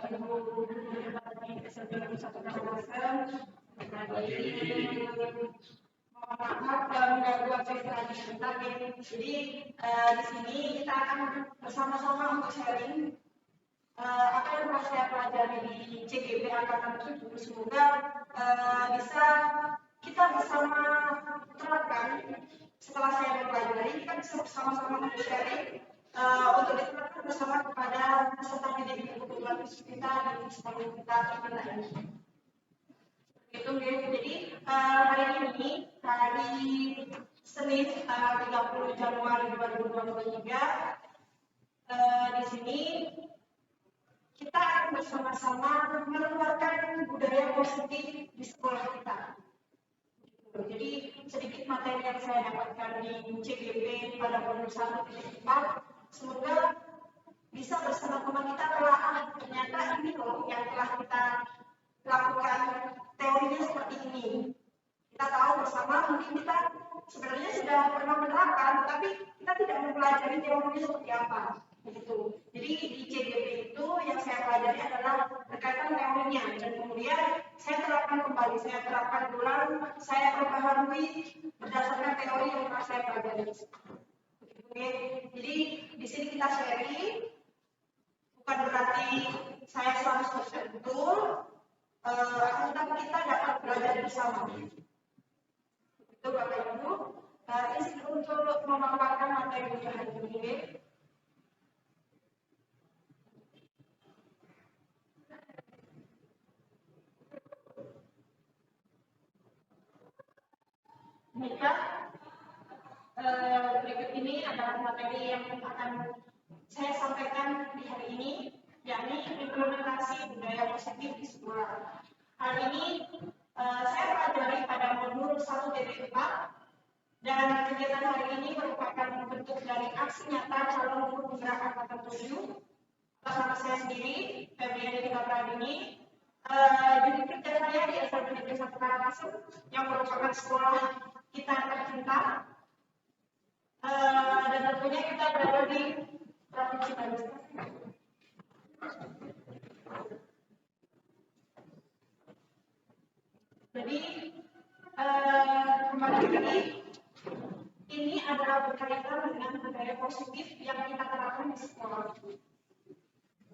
Ibu di SMP Negeri 1 Karangasem. Mohon maaf mengganggu aktivitas sebentar. Jadi di sini kita akan bersama-sama untuk sharing apa yang telah saya pelajari di CGP Angkatan 7. Semoga bisa kita bersama terapkan. Setelah saya mempelajari, kita bisa bersama-sama sharing untuk diterapkan bersama kepada peserta didik di kebutuhan khusus kita di sekolah kita terpilih ini. Itu jadi hari ini hari Senin tanggal 30 Januari 2023 di sini kita akan bersama-sama mengeluarkan budaya positif di sekolah kita. Jadi sedikit materi yang saya dapatkan di CGP pada modul 1.4, semoga bisa bersama-sama kita telah ternyata ini loh yang telah kita lakukan teorinya seperti ini. Kita tahu bersama mungkin kita sebenarnya sudah pernah menerapkan, tapi kita tidak mempelajari teorinya seperti apa. Begitu. Jadi di CGP itu yang saya pelajari adalah berkaitan teorinya, dan kemudian saya terapkan kembali, saya terapkan ulang, saya perbaharui berdasarkan teori yang telah saya pelajari. Oke. Jadi di sini kita sharing, bukan berarti saya 100% betul, tetapi kita dapat belajar bersama. Itu Bapak Ibu. Ini untuk memaparkan materi untuk hari ini. Baiklah, berikut ini adalah materi yang akan saya sampaikan di hari ini, yakni implementasi budaya positif di sekolah. Hal ini saya pelajari pada modul 1.4, dan kegiatan hari ini merupakan bentuk dari aksi nyata calon guru penggerak Angkatan 7 atas nama saya sendiri, Febriani Dikabradini. Unit kerja saya di SMP Negeri 1 Karangasem yang merupakan sekolah kita tercinta, dan tentunya kita berada di Provinsi Banten. Jadi kembali lagi, ini adalah berkaitan dengan budaya positif yang kita terapkan di sekolah.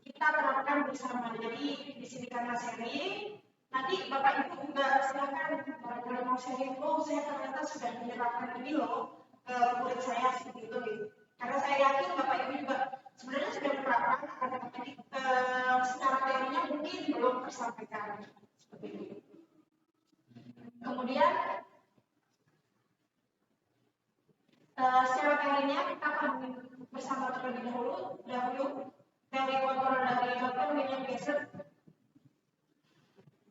Kita terapkan bersama. Jadi di sini karena sharing, nanti Bapak Ibu juga silakan kalau mau sharing, saya ternyata sudah menerapkan ini loh ke murid saya seperti itu. Karena saya yakin Bapak Ibu juga sebenarnya sudah menerapkan, tapi secara teorinya mungkin belum tersampaikan seperti itu. Kemudian secara teorinya kita akan bersama terlebih dahulu teori kontrol dari Dr. William Geiser.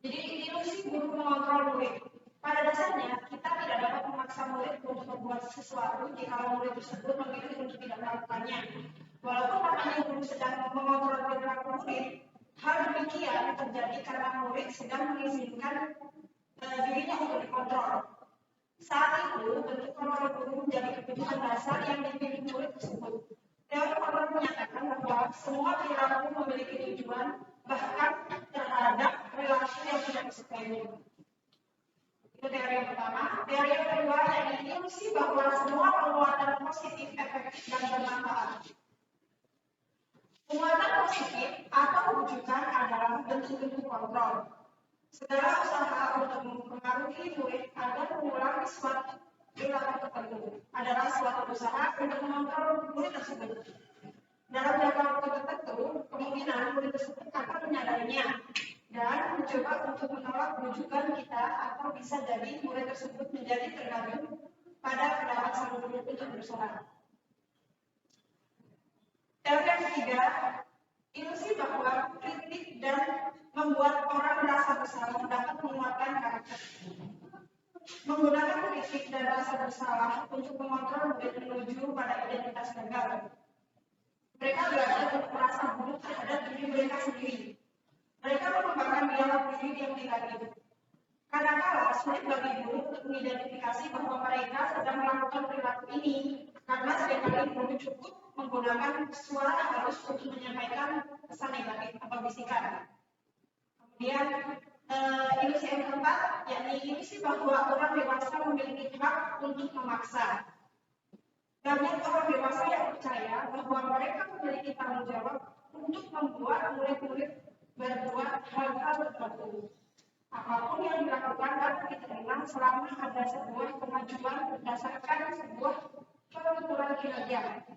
Jadi ilusi guru mengontrol murid. Pada dasarnya kita tidak dapat memaksa murid untuk membuat sesuatu jika murid tersebut memilih untuk tidak melakukannya. Walaupun namanya guru sedang mengontrol perilaku murid, hal demikian terjadi karena murid sedang mengizinkan dirinya untuk dikontrol. Saat itu bentuk kontrol guru menjadi kebutuhan dasar yang dimiliki murid tersebut. Teori kontrol menyatakan bahwa semua perilaku memiliki tujuan, bahkan terhadap perilaku yang tidak disukainya. Itu teori yang pertama. Teori yang kedua yakni ilusi bahwa semua penguatan positif efektif dan bermanfaat. Penguatan positif atau rujukan adalah bentuk-bentuk kontrol. Segala usaha untuk mempengaruhi murid agar mengulangi suatu perilaku tertentu adalah suatu usaha untuk mengontrol murid tersebut. Dalam jangka waktu tertentu, kemungkinan murid tersebut akan menyadarinya dan mencoba untuk menolak rujukan kita, atau bisa jadi murid tersebut menjadi tergantung pada pendapat sang guru untuk berusaha. Teori yang ketiga, ilusi bahwa kritik dan membuat orang merasa bersalah dapat menguatkan karakter. Menggunakan kritik dan rasa bersalah untuk mengontrol murid menuju pada identitas gagal. Mereka belajar untuk merasa buruk terhadap diri mereka sendiri. Mereka mengembangkan dialog diri yang negatif. Kadang-kala sulit bagi guru untuk mengidentifikasi bahwa mereka sedang melakukan perilaku ini, karena seringkali guru cukup menggunakan suara halus untuk menyampaikan pesan negatif atau bisikan. Kemudian ilusi yang keempat, yakni ilusi bahwa orang dewasa memiliki hak untuk memaksa. Banyak orang dewasa yang percaya bahwa mereka memiliki tanggung jawab untuk membuat murid-murid berbuat hal-hal tertentu. Apapun yang dilakukan dapat diterima selama ada sebuah kemajuan berdasarkan sebuah peraturan kinerja.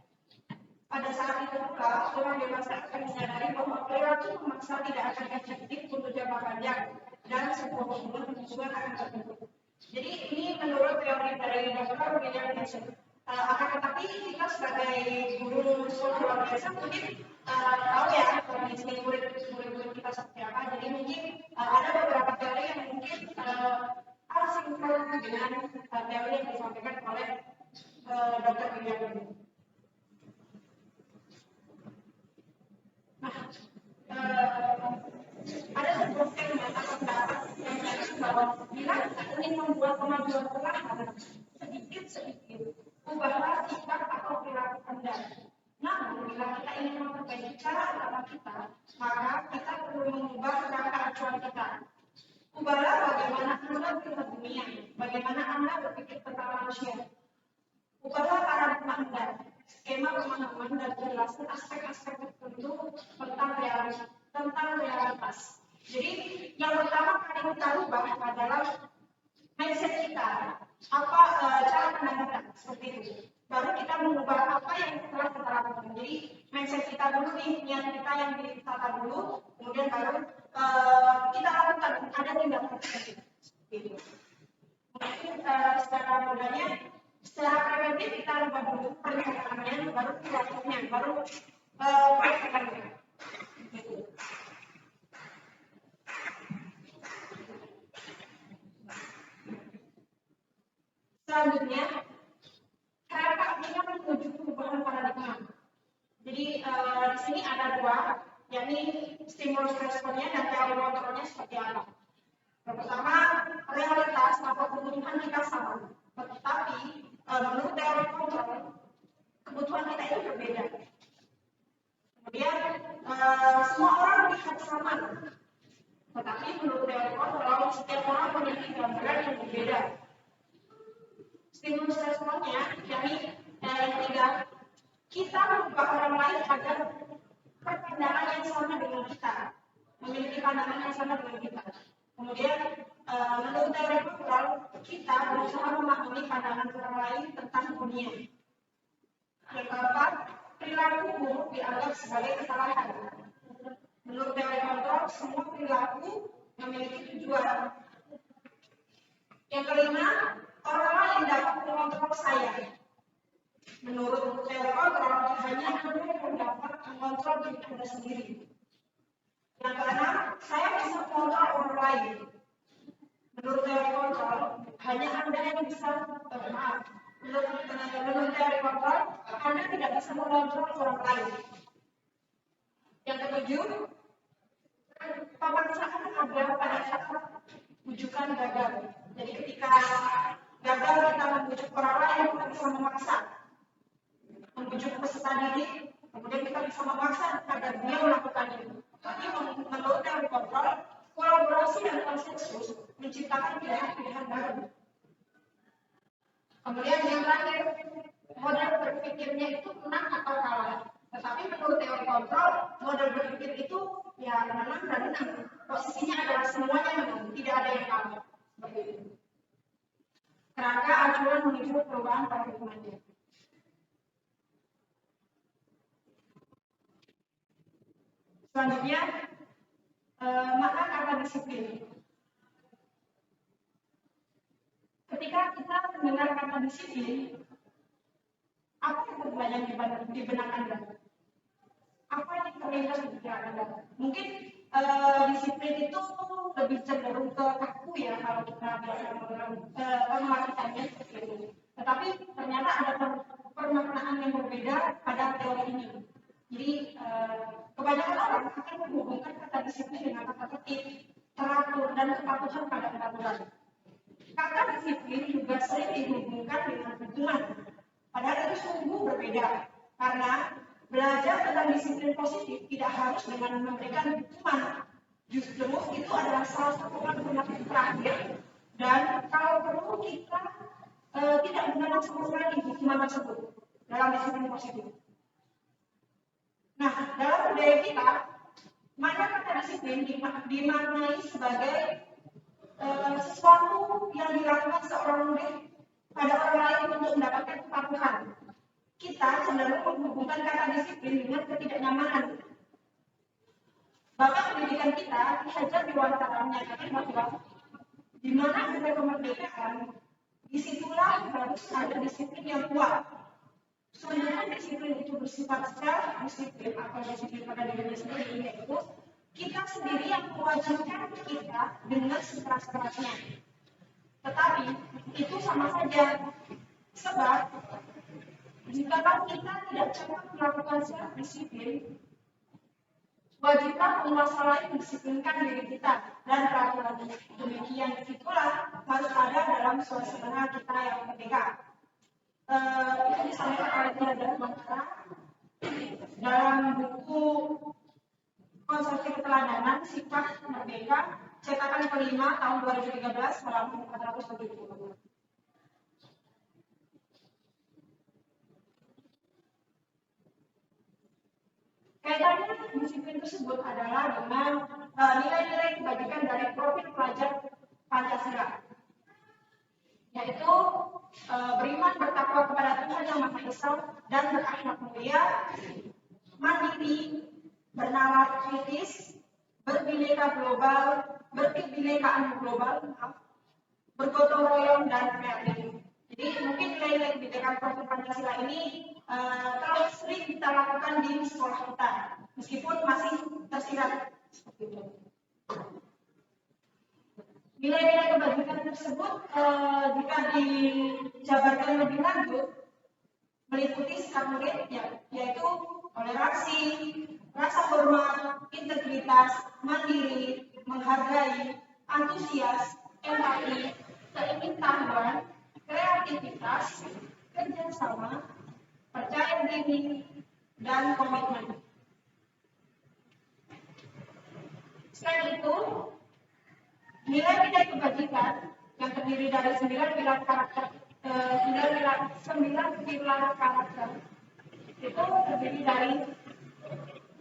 Pada saat itu pula, orang dewasa akan menyadari bahwa perilaku memaksa tidak akan efektif untuk jangka panjang dan sebuah hubungan penyusuan akan terbentuk. Jadi ini menurut teori dari Dr. William Jackson. Akan tetapi kita sebagai guru sekolah luar biasa mungkin tahu ya kondisi murid-murid kita seperti apa. Jadi mungkin ada beberapa teori yang mungkin asinkron dengan teori yang disampaikan oleh Dr. William Jackson. Ada sebuah tema atau pendapat yang mengatakan bahwa bila kita ingin membuat kemajuan perlahan, sedikit-sedikit, ubahlah sikap atau perilaku Anda. Namun, bila kita ingin memperbaiki cara utama kita, maka kita perlu mengubah kerangka acuan kita. Ubahlah bagaimana Anda melihat dunia, bagaimana Anda berpikir tentang manusia. Ubahlah paradigma Anda, skema pemahaman dan penjelasan aspek-aspek tertentu tentang realitas. Jadi yang pertama kali kita ubah adalah mindset kita, cara pandang kita seperti itu. Baru kita mengubah apa yang telah kita lakukan. Jadi mindset kita dulu nih, niat kita yang ditata dulu, kemudian baru kita lakukan ada tindakan seperti itu. Mungkin secara mudahnya, secara preventif kita ubah dulu pernyataannya, baru perilakunya, baru praktekannya. Selanjutnya, kerangka kita menuju perubahan paradigma. Jadi di sini ada dua, yakni stimulus responnya dan teori kontrolnya seperti apa. Yang pertama, realitas atau kebutuhan kita sama, tetapi menurut teori kontrol, kebutuhan kita itu berbeda. Kemudian semua orang melihat sama, tetapi menurut teori kontrol, setiap orang memiliki gambaran yang berbeda. Stimulus responnya, yakni yang ketiga, kita mengubah orang lain agar berpandangan yang sama dengan kita, memiliki pandangan yang sama dengan kita. Kemudian menurut teori kontrol, kita berusaha memahami pandangan orang lain tentang dunia. Yang keempat, perilaku buruk dianggap sebagai kesalahan. Menurut teori kontrol, semua perilaku memiliki tujuan. Yang kelima, orang lain dapat mengontrol saya. Menurut teori kontrol, hanya Anda yang dapat mengontrol diri Anda sendiri. Yang keenam, saya bisa mengontrol orang lain. Menurut teori kontrol, hanya Anda yang bisa menurut teori kontrol, Anda tidak bisa mengontrol orang lain. Yang ketujuh, pemaksaan ada pada saat bujukan gagal. Jadi ketika gagal kita membujuk orang lain, kita bisa memaksa, membujuk peserta didik, kemudian kita bisa memaksa agar dia melakukan itu. Tapi menurut teori kontrol, kolaborasi dan konsensus menciptakan pilihan-pilihan baru. Kemudian yang terakhir, model berpikirnya itu menang atau kalah. Tetapi menurut teori kontrol, model berpikir itu ya menang dan menang. Posisinya adalah semuanya menang, tidak ada yang kalah. Seperti itu. Kerangka acuan menuju perubahan paradigma. Selanjutnya, makna kata disiplin. Ketika kita mendengar kata disiplin, apa yang terbayang di benak Anda? Apa yang terlintas di pikiran Anda? Mungkin disiplin itu lebih cenderung ke kaku ya kalau kita biasa melakukannya seperti itu. Tetapi ternyata ada pemaknaan yang berbeda pada teori ini. Jadi kebanyakan orang akan menghubungkan kata disiplin dengan kata tertib, teratur, dan kepatuhan pada peraturan. Kata disiplin juga sering dihubungkan dengan hukuman. Padahal itu sungguh berbeda. Karena belajar tentang disiplin positif tidak harus dengan memberikan hukuman. Justru itu adalah salah satu alternatif terakhir, dan kalau perlu kita tidak menggunakan sama sekali hukuman tersebut dalam disiplin positif. Nah, dalam budaya kita, maka kata disiplin dimaknai sebagai sesuatu yang dilakukan seorang murid pada orang lain untuk mendapatkan kepatuhan. Kita cenderung menghubungkan kata disiplin dengan ketidaknyamanan. Bahkan pendidikan kita diajar di wanita menyatakan bahwa di mana ada kemerdekaan, disitulah harus ada disiplin yang kuat. Sebenarnya disiplin itu bersifat self-disiplin atau disiplin pada diri sendiri, yaitu kita sendiri yang mewajibkan kita dengan sekeras-kerasnya. Tetapi itu sama saja, sebab jika kita tidak cepat melakukan self-disiplin, wajiblah penguasa lain mendisiplinkan diri kita dan peraturan demikian itulah harus ada dalam suasana kita yang merdeka. Itu disampaikan oleh Tiada Mantara dalam buku Konsepsi Keteladanan Sifat Merdeka cetakan kelima tahun 2013 halaman 470. Kaitannya disiplin tersebut adalah dengan nilai-nilai kebajikan dari profil pelajar Pancasila, yaitu beriman bertakwa kepada Tuhan Yang Maha Esa dan berakhlak mulia, mandiri, bernalar kritis, berkebinekaan global, bergotong royong dan kreatif. Jadi mungkin nilai-nilai kebijakan profil Pancasila ini kalau sering kita lakukan di sekolah kita, meskipun masih tersirat seperti itu. Nilai-nilai kebajikan tersebut jika dijabarkan lebih lanjut meliputi sikap murid, yaitu toleransi, rasa hormat, integritas, mandiri, menghargai, antusias, empati, keingintahuan, kreativitas, kerjasama, percaya diri, dan komitmen. Selain itu, nilai-nilai kebajikan yang terdiri dari 9 pilar karakter itu terdiri dari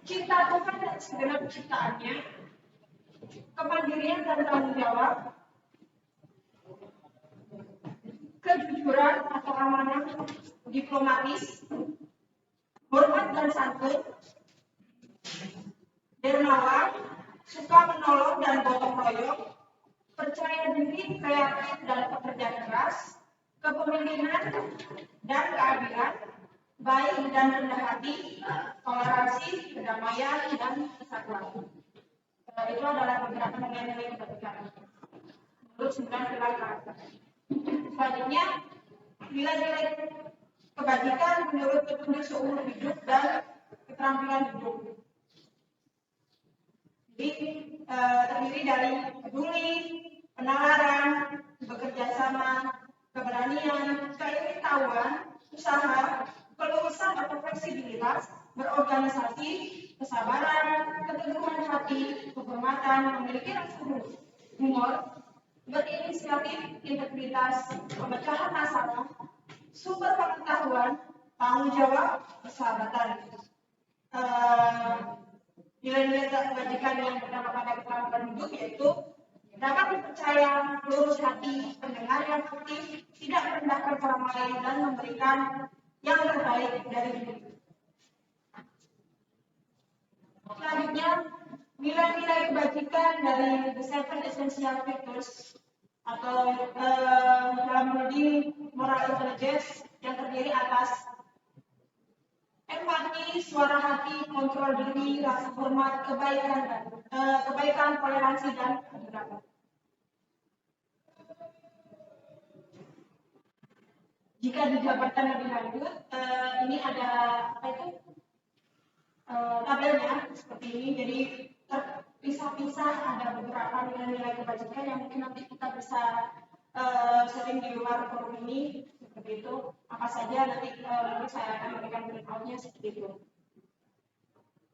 cinta Tuhan dan segenap ciptaannya, kemandirian dan tanggung jawab, kejujuran atau amanah diplomatis, hormat dan santun, dermawan, suka menolong dan gotong royong, percaya diri, kreatif dan pekerja keras, kepemimpinan dan keadilan, baik dan rendah hati, toleransi, kedamaian dan kesatuan. Itu adalah beberapa nilai-nilai kebajikan menurut 9 pilar karakter. Selanjutnya, nilai-nilai kebajikan menurut petunjuk seumur hidup dan keterampilan hidup. Jadi terdiri dari peduli, penalaran, bekerja sama, keberanian, keingintahuan, usaha, kelurusan atau fleksibilitas, berorganisasi, kesabaran, keteguhan hati, kehormatan, memiliki rasa humor, berinisiatif, integritas, pemecahan masalah, sumber pengetahuan, tanggung jawab, persahabatan. Nilai-nilai kebajikan yang berdampak pada keterampilan hidup yaitu dapat dipercaya, lurus hati, pendengar yang aktif, tidak merendahkan orang lain dan memberikan yang terbaik dari hidup. Selanjutnya, nilai-nilai kebajikan dari The Seven Essential Virtues atau dalam studi moral intelligence yang terdiri atas empati, suara hati, kontrol diri, rasa hormat, kebaikan, toleransi dan kejujuran. Jika dijabarkan lebih lanjut, ini ada tabelnya seperti ini. Jadi terpisah-pisah ada beberapa nilai-nilai kebajikan yang mungkin nanti kita bisa sering di luar forum ini. Seperti itu, apa saja nanti mungkin saya akan memberikan print-out-nya seperti itu.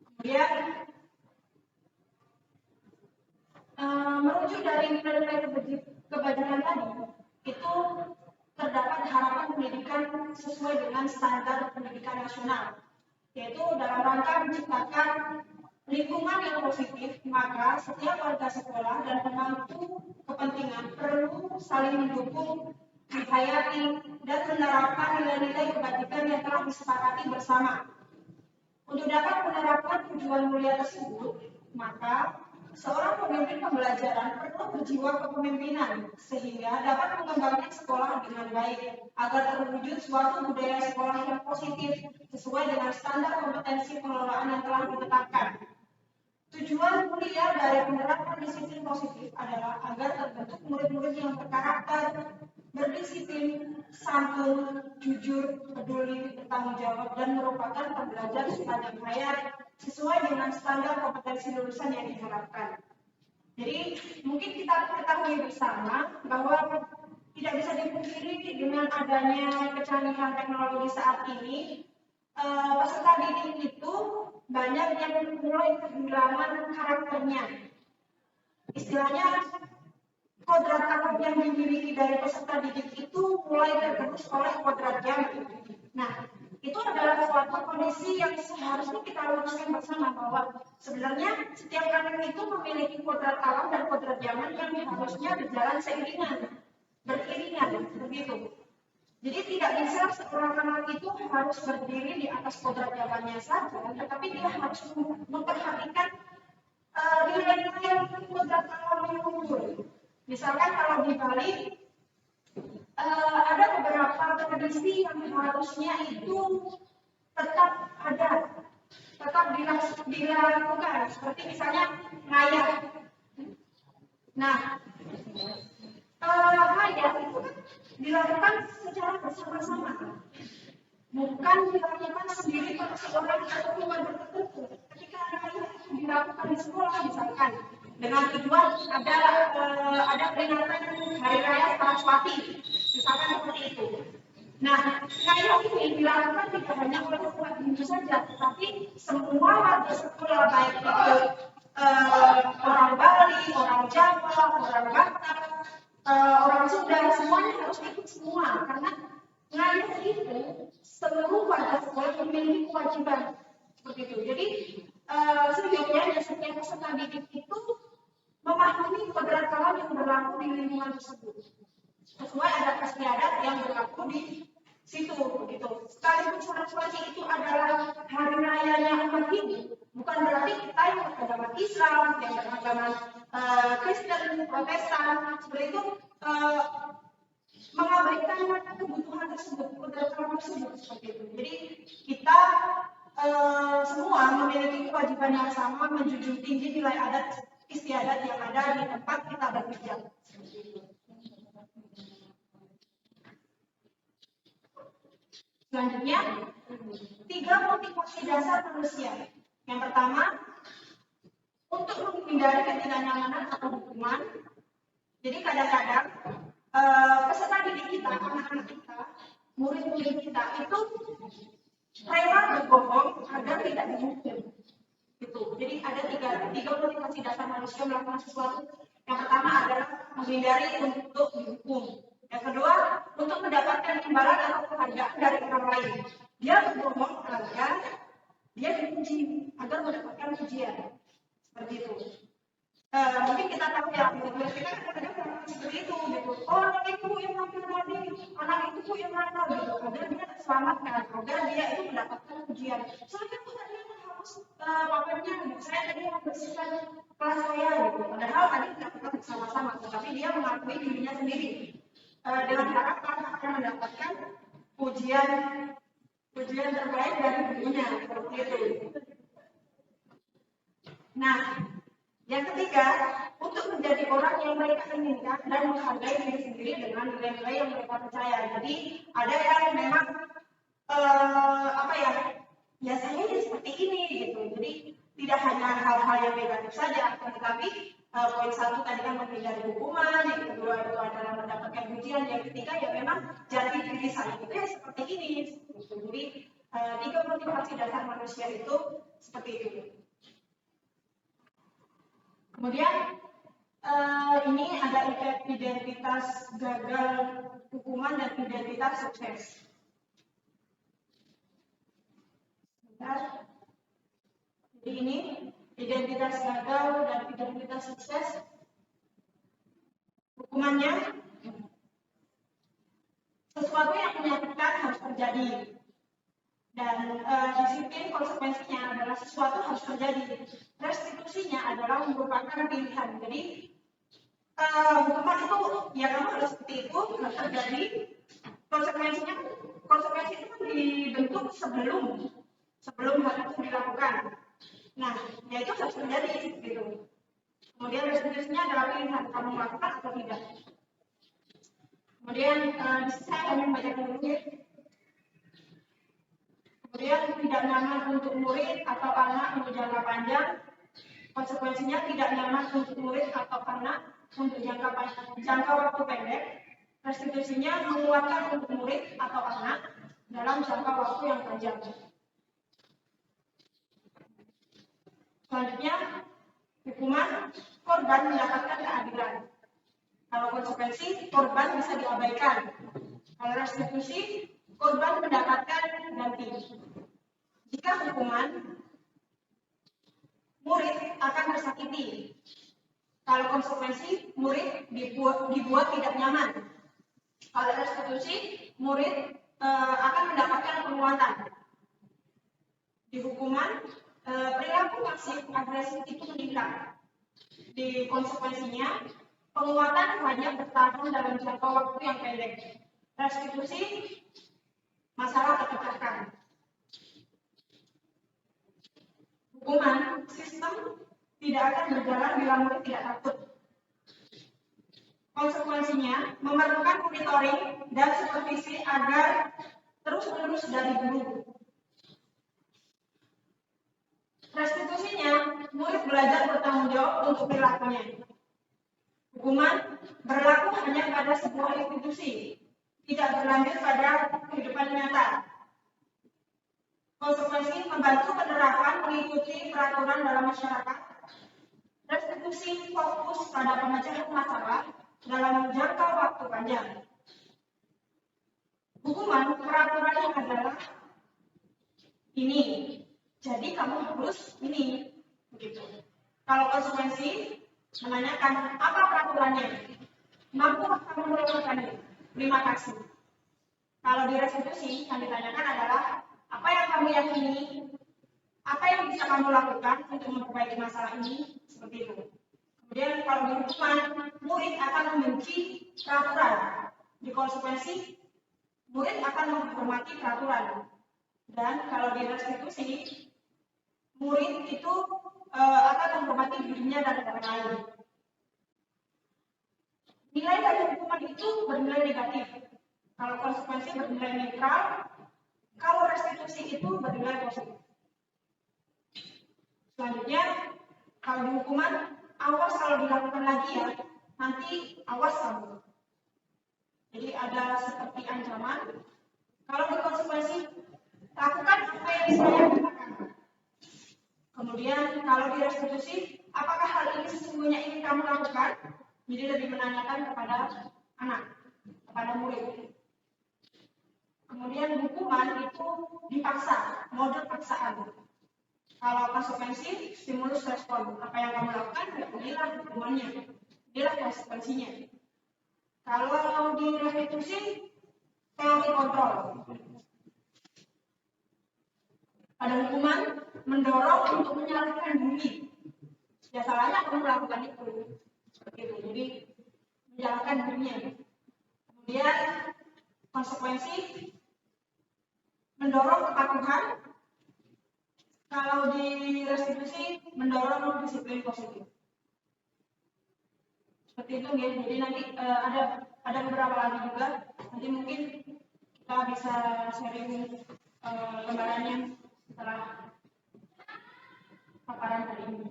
Kemudian merujuk dari nilai-nilai kebajikan tadi, itu terdapat harapan pendidikan sesuai dengan standar pendidikan nasional, yaitu dalam rangka menciptakan lingkungan yang positif, maka setiap warga sekolah dan pemangku kepentingan perlu saling mendukung, menghayati, dan menerapkan nilai-nilai kebajikan yang telah disepakati bersama. Untuk dapat menerapkan tujuan mulia tersebut, maka seorang pemimpin pembelajaran perlu berjiwa kepemimpinan sehingga dapat mengembangkan sekolah dengan baik agar terwujud suatu budaya sekolah yang positif sesuai dengan standar kompetensi pengelolaan yang telah ditetapkan. Tujuan mulia dari penerapan disiplin positif adalah agar terbentuk murid-murid yang berkarakter, berdisiplin, santun, jujur, peduli, bertanggung jawab, dan merupakan pembelajar sepanjang hayat sesuai dengan standar kompetensi lulusan yang diharapkan. Jadi mungkin kita ketahui bersama bahwa tidak bisa dipungkiri dengan adanya kecanggihan teknologi saat ini, peserta didik itu banyak yang mulai kehilangan karakternya. Istilahnya, kodrat alam yang dimiliki dari peserta didik itu mulai tergerus oleh kodrat zaman. Nah, itu adalah suatu kondisi yang seharusnya kita luruskan bersama bahwa sebenarnya setiap anak itu memiliki kodrat alam dan kodrat zaman yang harusnya berjalan seiringan, beriringan, begitu. Jadi tidak bisa seorang anak itu harus berdiri di atas kodrat zamannya saja, tetapi dia harus memperhatikan nilai-nilai kodrat alam yang unggul. Misalkan kalau di Bali ada beberapa tradisi yang harusnya itu tetap ada, tetap dilakukan, seperti misalnya ngayah. Nah, ngayah itu kan dilakukan secara bersama-sama, bukan dilakukan sendiri pada seorang atau keluarga tertentu. Ketika ngayah itu dilakukan di sekolah misalkan, dengan tujuan ada peringatan Hari Raya Saraswati, misalkan seperti itu. Nah, ngayah ini dilakukan tidak hanya oleh umat Hindu saja, tetapi semua warga sekolah, baik itu orang Bali, orang Jawa, orang Batak, orang Sunda, semuanya harus ikut semua, karena ngayah itu seluruh warga sekolah memiliki kewajiban seperti itu. Jadi seyogyanya setiap peserta didik itu memahami kodrat alam yang berlaku di lingkungan tersebut, sesuai adat istiadat yang berlaku di situ, begitu. Sekalipun Saraswati itu adalah hari rayanya umat Hindu, bukan berarti kita yang beragama Islam, yang beragama Kristen, Protestan, seperti itu mengabaikan kebutuhan tersebut, kodrat alam tersebut, seperti itu. Jadi kita semua memiliki kewajiban yang sama menjunjung tinggi nilai adat istiadat yang ada di tempat kita berpijak. Selanjutnya, 3 motivasi dasar manusia. Yang pertama, untuk menghindari ketidaknyamanan atau hukuman. Jadi kadang-kadang peserta didik kita, anak-anak kita, murid-murid kita itu rela berbohong agar tidak dihukum. Gitu. Jadi ada tiga motivasi dasar manusia melakukan sesuatu. Yang pertama adalah menghindari untuk dihukum. Yang kedua, untuk mendapatkan imbalan atau penghargaan dari orang lain. Dia berbohong agar dia dipuji, agar mendapatkan pujian. Seperti itu. Mungkin kita tahu ya, kita kan kadang-kadang seperti itu, gitu. Oh, anak itu yang makan tadi, anak itu yang mana, gitu. Agar dia selamatkan, agar dia itu mendapatkan pujian. Soalnya tuh tadi harus papernya, gitu. Saya tadi yang bersihkan kelas saya, gitu. Padahal tadi dilakukan bersama-sama, tetapi dia mengakui dirinya sendiri. Dengan harapan akan mendapatkan pujian terbaik dari dirinya, seperti itu. Nah, yang ketiga, untuk menjadi orang yang mereka inginkan dan menghargai diri sendiri dengan nilai-nilai yang mereka percaya. Jadi ada yang memang ya saya seperti ini gitu. Jadi tidak hanya hal-hal yang negatif saja, tetapi poin 1 tadi kan menghindari hukuman, yang kedua itu adalah mendapatkan pujian, yang ketiga ya memang jati diri saya itu ya seperti ini. Jadi 3 motivasi dasar manusia itu seperti itu. Kemudian Ini ada identitas gagal hukuman dan identitas sukses. Jadi ini identitas gagal dan identitas sukses. Hukumannya, sesuatu yang menyakitkan harus terjadi, dan disiplin konsekuensinya adalah sesuatu harus terjadi. Restitusinya adalah merupakan pilihan. Jadi hukuman itu ya kamu harus seperti itu, harus terjadi. Konsekuensi itu dibentuk sebelum hal itu dilakukan. Nah, ya itu harus terjadi gitu. Kemudian restitusinya adalah pilihan kamu melakukan atau tidak. Kemudian di sini saya hanya membaca dulu ya. Kemudian tidak nyaman untuk murid atau anak untuk jangka panjang. Konsekuensinya tidak nyaman untuk murid atau anak untuk jangka waktu pendek. Restitusinya menguatkan untuk murid atau anak dalam jangka waktu yang panjang. Selanjutnya, hukuman korban mendapatkan keadilan. Kalau konsekuensi, korban bisa diabaikan. Kalau restitusi, korban mendapatkan ganti. Jika hukuman, murid akan tersakiti. Kalau konsekuensi, murid dibuat tidak nyaman. Kalau restitusi, murid akan mendapatkan penguatan. Di hukuman, perilaku pasif agresif itu meningkat. Di konsekuensinya, penguatan hanya bertahan dalam jangka waktu yang pendek. Restitusi, masalah terpecahkan. Hukuman, sistem tidak akan berjalan bila murid tidak takut. Konsekuensinya, memerlukan monitoring dan supervisi agar terus-menerus dari guru. Restitusinya, murid belajar bertanggung jawab untuk perilakunya. Hukuman berlaku hanya pada sebuah institusi, tidak berlanjut pada kehidupan nyata. Konsekuensi membantu penerapan mengikuti peraturan dalam masyarakat. Restitusi fokus pada pemecahan masalah dalam jangka waktu panjang. Hukuman peraturannya adalah ini, jadi kamu harus ini, begitu. Kalau konsekuensi menanyakan apa peraturannya, mampukah kamu melakukannya? Terima kasih. Kalau di restitusi yang ditanyakan adalah apa yang kamu yakini, apa yang bisa kamu lakukan untuk memperbaiki masalah ini, seperti itu. Kemudian kalau di hukuman, murid akan membenci peraturan. Di konsekuensi, murid akan menghormati peraturan. Dan kalau di restitusi, murid itu akan menghormati dirinya dan orang lain. Nilai dari hukuman itu bernilai negatif. Kalau konsekuensi bernilai netral, kalau restitusi itu bernilai positif. Selanjutnya, kalau di hukuman, awas kalau dilakukan lagi ya, nanti awas kamu. Jadi ada seperti ancaman. Kalau di konsekuensi, lakukan apa yang saya katakan. Kemudian kalau di restitusi, apakah hal ini sesungguhnya ingin kamu lakukan? Jadi lebih menanyakan kepada anak, kepada murid. Kemudian hukuman itu dipaksa, mode paksaan. Kalau konsekuensi, stimulus respon. Apa yang kamu lakukan, inilah hukumannya, inilah konsekuensinya. Kalau di restitusi, teori kontrol. Pada hukuman, mendorong untuk menyalahkan diri. Ya salahnya kamu melakukan itu. Seperti itu. Jadi, menyalahkan dirinya. Kemudian, konsekuensi, mendorong kepatuhan. Kalau di restitusi, mendorong disiplin positif. Seperti itu ya. Jadi nanti ada beberapa lagi juga. Nanti mungkin kita bisa sharing gambarannya setelah paparan hari ini.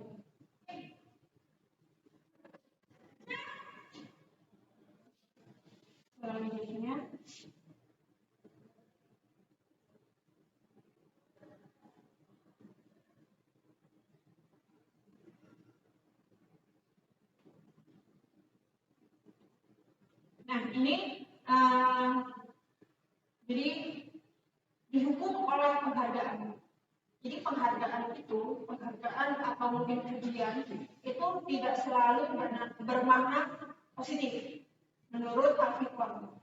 Selanjutnya, ini jadi dihukum oleh penghargaan. Jadi penghargaan atau mungkin pujian itu tidak selalu bermakna positif menurut Al-Fiqh.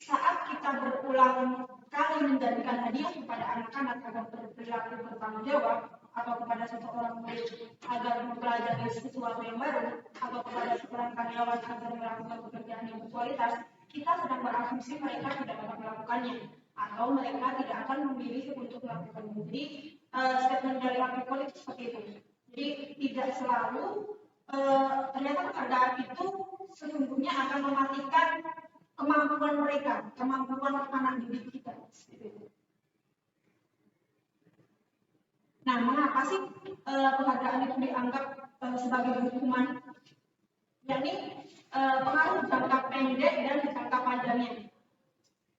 Saat kita berulang kali menjadikan hadiah kepada anak-anak agar berperilaku bertanggung jawab, atau kepada seseorang murid agar mempelajari sesuatu yang baru, atau kepada seorang karyawan agar melakukan pekerjaan yang berkualitas, kita sedang berasumsi mereka tidak dapat melakukannya, atau mereka tidak akan memilih untuk melakukannya. Jadi statement dari Al-Fiqh itu seperti itu. Jadi tidak selalu ternyata penghargaan itu sesungguhnya akan mematikan kemampuan mereka, kemampuan anak didik kita. Nah, mengapa sih penghargaan itu dianggap sebagai hukuman? Yakni pengaruh jangka pendek dan jangka panjangnya.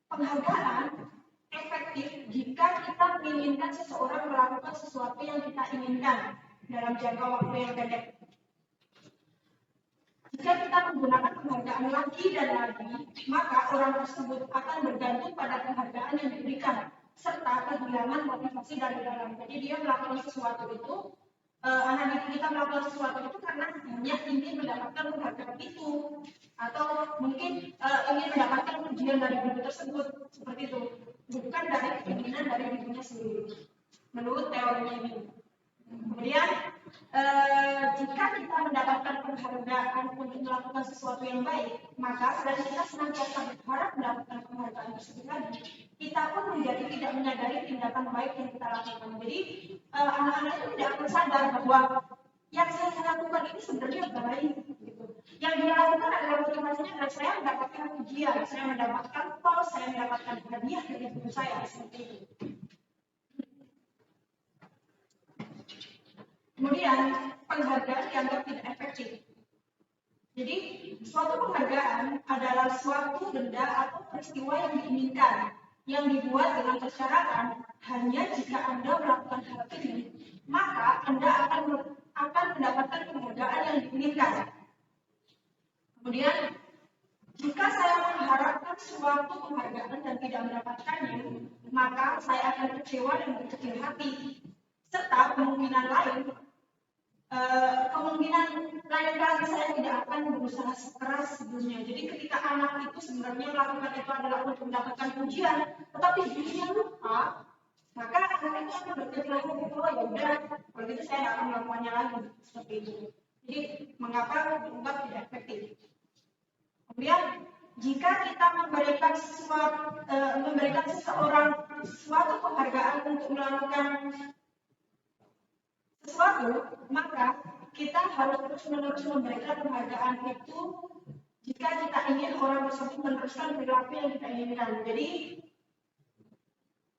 Penghargaan efektif jika kita menginginkan seseorang melakukan sesuatu yang kita inginkan dalam jangka waktu yang pendek. Jika kita menggunakan penghargaan lagi dan lagi, maka orang tersebut akan bergantung pada penghargaan yang diberikan, serta kehilangan motivasi dari dalam. Jadi dia melakukan sesuatu itu, anak didik kita melakukan sesuatu itu karena hanya ingin mendapatkan penghargaan itu, atau mungkin ingin mendapatkan pujian dari guru tersebut, seperti itu, bukan dari keinginan dari dirinya sendiri, menurut teorinya ini. Kemudian jika kita mendapatkan penghargaan untuk melakukan sesuatu yang baik, maka dan kita senantiasa berharap mendapatkan penghargaan tersebut lagi, kita pun menjadi tidak menyadari tindakan baik yang kita lakukan. Jadi anak-anak itu tidak akan sadar bahwa yang saya lakukan ini sebenarnya baik. Gitu. Yang dia lakukan adalah motivasinya adalah saya mendapatkan pujian, saya mendapatkan pos, saya mendapatkan hadiah dari guru saya, seperti itu. Kemudian penghargaan dianggap tidak efektif. Jadi suatu penghargaan adalah suatu benda atau peristiwa yang diinginkan, yang dibuat dengan persyaratan hanya jika Anda melakukan hal ini, maka Anda akan mendapatkan penghargaan yang diinginkan. Kemudian jika saya mengharapkan suatu penghargaan dan tidak mendapatkannya, maka saya akan kecewa dan berkecil hati, serta kemungkinan lain kali saya tidak akan berusaha sekeras sebelumnya. Jadi ketika anak itu sebenarnya melakukan itu adalah untuk mendapatkan pujian, tetapi dirinya lupa, maka anak itu akan berkecil hati, oh ya udah, kalau gitu saya tidak akan melakukannya lagi, seperti itu. Jadi mengapa dianggap tidak efektif? Kemudian jika kita memberikan seseorang suatu penghargaan untuk melakukan sesuatu, maka kita harus terus-menerus memberikan penghargaan itu jika kita ingin orang tersebut meneruskan perilaku yang kita inginkan. Jadi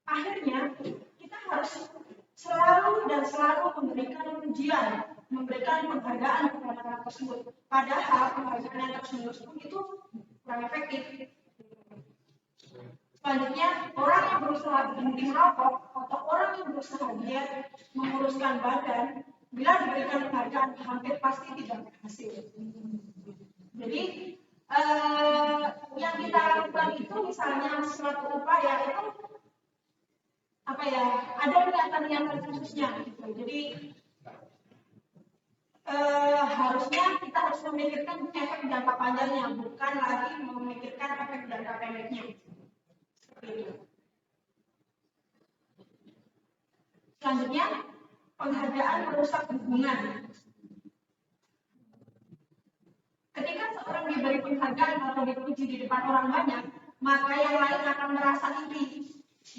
akhirnya kita harus selalu memberikan pujian, memberikan penghargaan kepada orang tersebut. Padahal penghargaan yang terus-menerus itu kurang efektif. Selanjutnya, orang yang berusaha berhenti merokok atau orang yang berusaha diet, menguruskan badan, bila diberikan penghargaan hampir pasti tidak berhasil. Jadi yang kita lakukan itu misalnya suatu upaya itu ada niatan khususnya gitu. Jadi harusnya kita harus memikirkan efek jangka panjangnya, bukan lagi memikirkan efek jangka pendeknya. Selanjutnya, penghargaan merusak hubungan. Ketika seorang diberi penghargaan atau dipuji di depan orang banyak, maka yang lain akan merasa iri,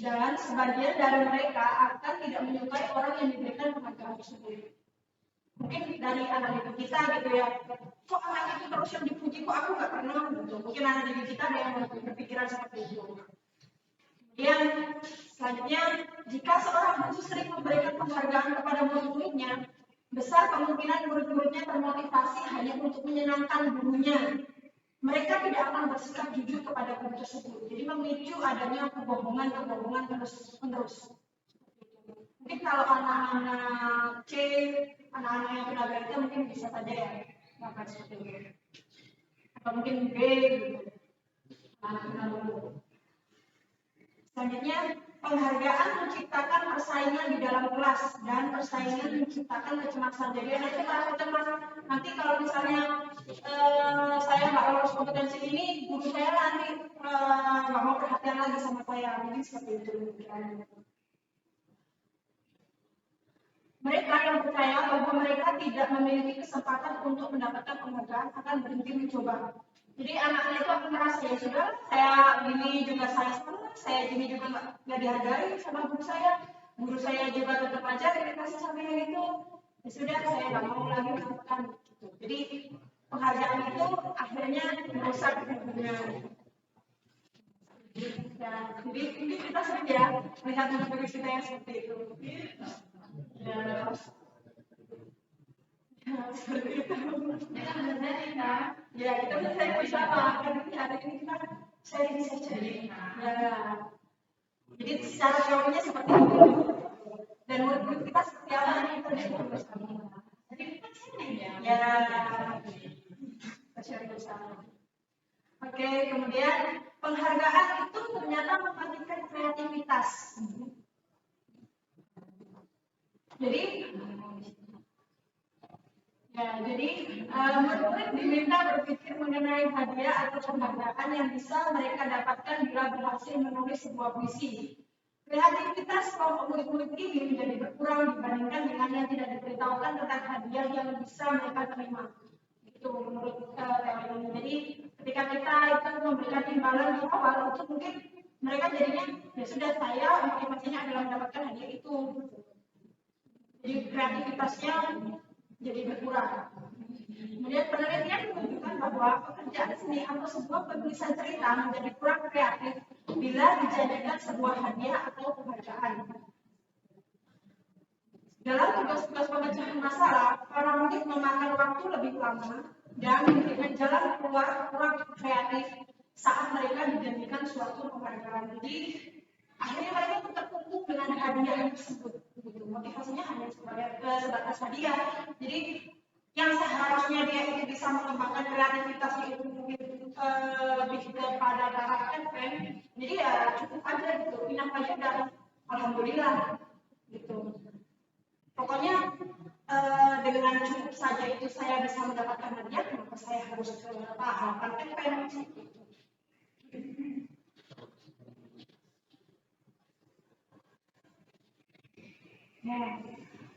dan sebagian dari mereka akan tidak menyukai orang yang diberikan penghargaan tersebut. Mungkin dari anak didik kita gitu ya, kok anak itu terus yang dipuji, kok aku nggak pernah gitu. Mungkin anak didik kita ada yang berpikiran seperti itu. Kemudian selanjutnya, jika seorang guru sering memberikan penghargaan kepada murid-muridnya, besar kemungkinan murid-muridnya termotivasi hanya untuk menyenangkan gurunya. Mereka tidak akan bersikap jujur kepada guru tersebut. Jadi memicu adanya kebohongan terus-menerus. Mungkin kalau anak-anak C, anak-anak yang sudah berita mungkin bisa saja ya, maka seperti itu. atau mungkin B gitu. Selanjutnya, penghargaan menciptakan persaingan di dalam kelas dan persaingan menciptakan kecemasan. Jadi ada cemas, nanti kalau misalnya saya nggak lolos kompetensi ini, guru saya nanti nggak mau perhatian lagi sama saya. Mungkin seperti itu. Mereka yang percaya bahwa mereka tidak memiliki kesempatan untuk mendapatkan penghargaan akan berhenti mencoba. Jadi anak-anak itu akan merasa, ya sudah, saya gini juga saya salah, saya gini juga nggak dihargai sama guru saya juga tetap aja dikasih sama yang itu, ya sudah, saya nggak mau lagi melakukan. Jadi penghargaan itu akhirnya merusak hidupnya. Ya, jadi ini kita sering ya melihat anak-anak kita yang seperti itu. Seperti itu. Kita menyadari kan? Ya, kita menyadari bersama. Karena hari ini kita sharing saja. Ya. Jadi secara teorinya seperti itu. Dan menurut kita seperti apa yang kita sharing bersama. Jadi kita sharing ya. Ya. Kita sharing bersama. Oke, kemudian penghargaan itu ternyata mematikan kreativitas. Jadi murid diminta berpikir mengenai hadiah atau penghargaan yang bisa mereka dapatkan bila berhasil menulis sebuah puisi. Kreativitas kelompok murid-murid ini menjadi berkurang dibandingkan dengan yang tidak diberitahukan tentang hadiah yang bisa mereka terima. Itu menurut teori ini. Jadi ketika kita itu memberikan imbalan di awal, itu mungkin mereka jadinya ya sudah, saya motivasinya adalah mendapatkan hadiah itu. Jadi kreativitasnya jadi berkurang. Kemudian penelitian menunjukkan bahwa pekerjaan seni atau sebuah penulisan cerita menjadi kurang kreatif bila dijadikan sebuah hadiah atau penghargaan. Dalam tugas-tugas pemecahan masalah, para murid memakan waktu lebih lama dan memberikan jalan keluar kurang kreatif saat mereka dijadikan suatu penghargaan. Jadi akhirnya mereka terkungkung dengan hadiah tersebut. Motivasinya hanya sebatas hadiah. Jadi yang seharusnya dia itu bisa mengembangkan kreativitasnya itu mungkin lebih kepada taraf FM. Jadi ya cukup aja gitu, pindah aja dan alhamdulillah gitu. Pokoknya dengan cukup saja itu saya bisa mendapatkan hadiah, maka saya harus ke tahapan FM gitu.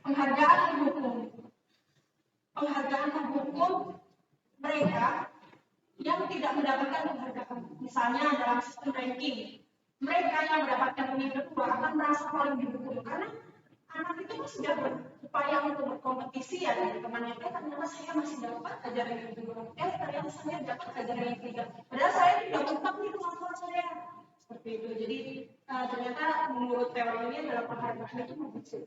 Penghargaan penghukum. Penghargaan penghukum mereka yang tidak mendapatkan penghargaan, misalnya dalam sistem ranking, mereka yang mendapatkan unit kedua akan merasa paling dihukum karena anak itu sudah berupaya untuk berkompetisi ya dengan temannya, ternyata saya masih dapat ajaran yang kedua, ternyata saya dapat ajaran yang ketiga, padahal saya tidak mentok nih kemampuan saya, seperti itu. Jadi ternyata menurut teori ini adalah penghargaan itu begitu.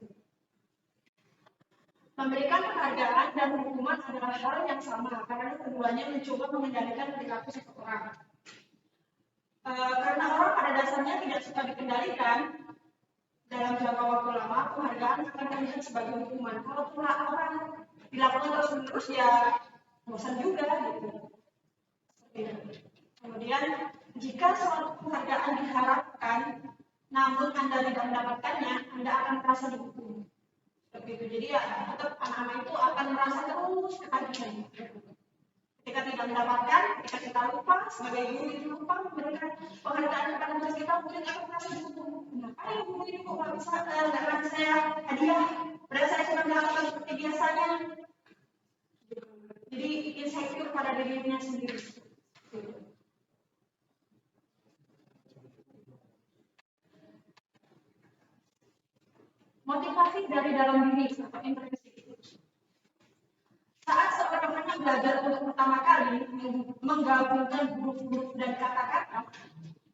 Memberikan penghargaan dan hukuman adalah hal yang sama karena keduanya mencoba mengendalikan perilaku seseorang. Karena orang pada dasarnya tidak suka dikendalikan dalam jangka waktu lama, penghargaan akan terlihat sebagai hukuman. Kalau orang dilakukan terus-menerus ya bosan juga gitu. Kemudian jika suatu penghargaan diharapkan namun Anda tidak mendapatkannya, Anda akan merasa dihukum. Begitu. Jadi ya tetap anak-anak itu akan merasa terus ketagihan. Ketika tidak mendapatkan, ketika kita lupa, sebagai guru itu lupa memberikan penghargaan kepada murid kita, mungkin akan merasa dihukum. Ngapain guru ini kok nggak bisa nggak saya hadiah? Padahal saya sudah melakukan seperti biasanya. Jadi insecure pada dirinya sendiri. Motivasi dari dalam diri atau intrinsik. Saat seorang anak belajar untuk pertama kali menggabungkan huruf-huruf dan kata-kata,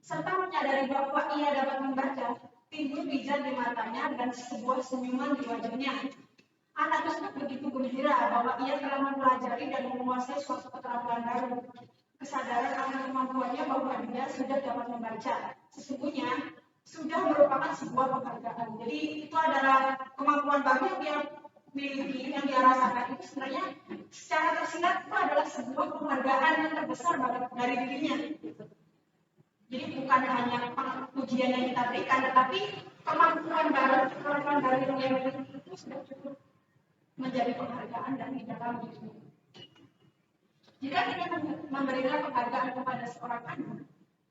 serta menyadari bahwa ia dapat membaca, timbul pijar di matanya dan sebuah senyuman di wajahnya. Anak tersebut begitu gembira bahwa ia telah mempelajari dan menguasai suatu keterampilan baru. Kesadaran akan kemampuannya bahwa dia sudah dapat membaca. Sesungguhnya sudah merupakan sebuah penghargaan. Jadi itu adalah kemampuan baru yang dia miliki, yang dia rasakan itu sebenarnya secara tersirat itu adalah sebuah penghargaan yang terbesar dari dirinya. Jadi bukan hanya pujian yang kita berikan, tetapi kemampuan dari diri yang itu sudah cukup menjadi penghargaan dan di dalam dirinya. Jika kita memberikan penghargaan kepada seorang anak,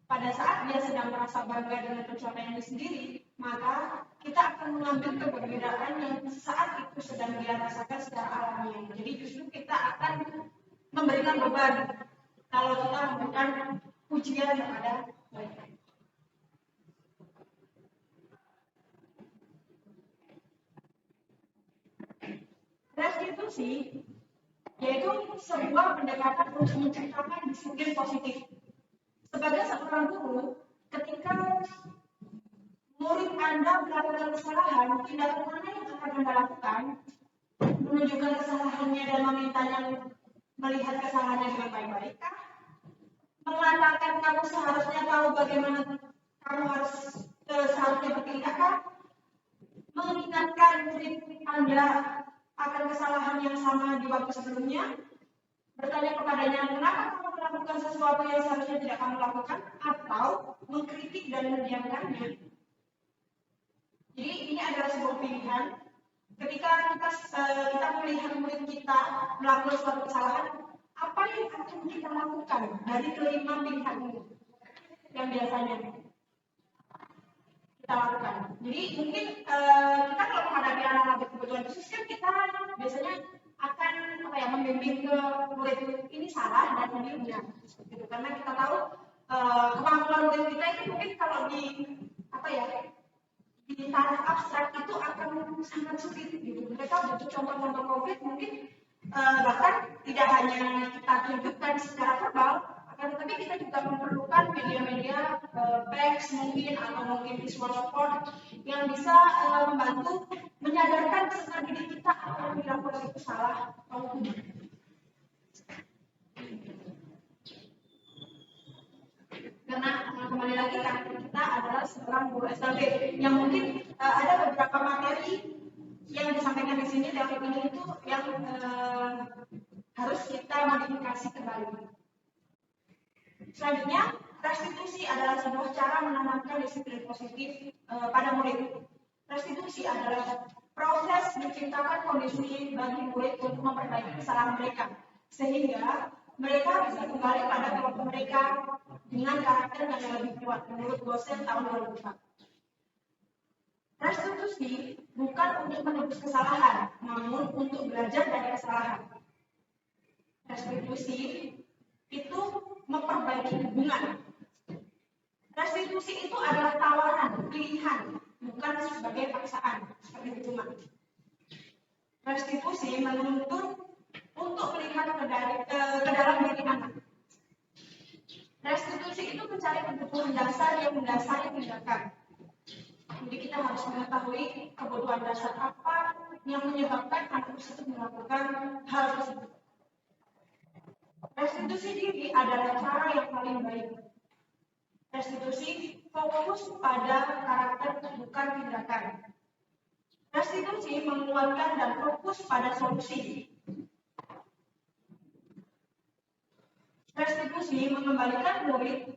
pada saat dia sedang merasa bangga dengan pencapaiannya sendiri, maka kita akan mengambil keberbedaan yang saat itu sedang dia rasakan secara alami. Jadi justru kita akan memberikan beban kalau kita memberikan pujian kepada mereka. Restitusi yaitu sebuah pendekatan untuk menciptakan disiplin positif. Sebagai seorang guru, ketika murid Anda melakukan kesalahan, tindakan mana yang akan Anda lakukan? Menunjukkan kesalahannya dan memintanya melihat kesalahannya dengan baik-baik kah? Mengatakan kamu seharusnya tahu bagaimana kamu harus seharusnya bertindak kah? Mengingatkan murid Anda akan kesalahan yang sama di waktu sebelumnya? Bertanya kepadanya, kenapa kamu melakukan sesuatu yang seharusnya tidak kamu lakukan? Atau mengkritik dan mendiamkannya? Jadi ini adalah sebuah pilihan. Ketika kita melihat murid kita melakukan suatu kesalahan, apa yang akan kita lakukan dari kelima pilihan ini yang biasanya kita lakukan? Jadi mungkin kita kalau menghadapi anak-anak berkebutuhan khusus kan kita biasanya akan membimbing ke murid ini salah dan ini benar, gitu. Karena kita tahu kemampuan murid kita itu mungkin kalau di taraf abstrak itu akan sangat sulit, gitu. Mereka butuh contoh-contoh konkret, mungkin bahkan tidak hanya kita tunjukkan secara verbal, tetapi kita juga memerlukan media-media teks mungkin atau mungkin visual support yang bisa membantu menyadarkan peserta didik kita apa yang dilakukan itu salah atau tidak. Karena kembali lagi kan kita adalah seorang guru SLB yang mungkin ada beberapa materi yang disampaikan di sini teori ini itu yang harus kita modifikasi kembali. Selanjutnya, restitusi adalah sebuah cara menanamkan disiplin positif pada murid. Restitusi adalah proses menciptakan kondisi bagi murid untuk memperbaiki kesalahan mereka, sehingga mereka bisa kembali pada kelompok mereka dengan karakter yang lebih kuat menurut dosen tahun 2004. Restitusi bukan untuk menebus kesalahan, namun untuk belajar dari kesalahan. Restitusi itu memperbaiki hubungan. Restitusi itu adalah tawaran, pilihan, bukan sebagai paksaan, seperti hukuman. Restitusi menuntut untuk melihat ke dalam diri anak. Restitusi itu mencari kebutuhan dasar yang mendasari tindakan. Jadi kita harus mengetahui kebutuhan dasar apa yang menyebabkan anak tersebut melakukan hal tersebut. Restitusi diri adalah cara yang paling baik. Restitusi fokus pada karakter bukan tindakan. Restitusi menguatkan dan fokus pada solusi. Restitusi mengembalikan murid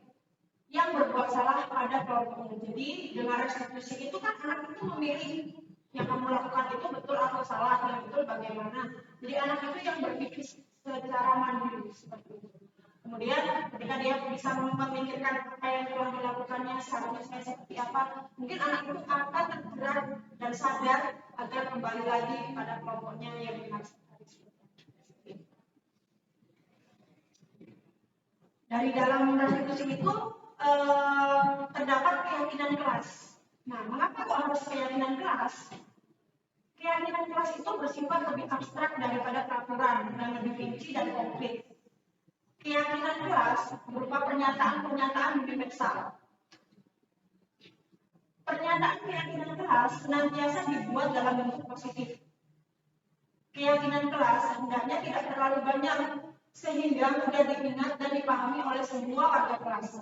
yang berbuat salah pada kelompoknya. Jadi dengan restitusi itu kan anak itu memilih yang kamu lakukan itu betul atau salah, yang betul bagaimana. Jadi anak itu yang berpikir secara mandiri seperti itu. Kemudian ketika dia bisa memikirkan apa yang telah dilakukannya seharusnya seperti apa, mungkin anak itu akan tergerak dan sadar agar kembali lagi pada kelompoknya yang benar. Dari dalam restitusi itu terdapat keyakinan kelas. Nah, mengapa kok harus keyakinan kelas? Keyakinan kelas itu bersifat lebih abstrak daripada peraturan dan lebih rinci dan konkret. Keyakinan kelas berupa pernyataan-pernyataan universal. Pernyataan keyakinan kelas senantiasa dibuat dalam bentuk positif. Keyakinan kelas hendaknya tidak terlalu banyak sehingga mudah diingat dan dipahami oleh semua warga kelas.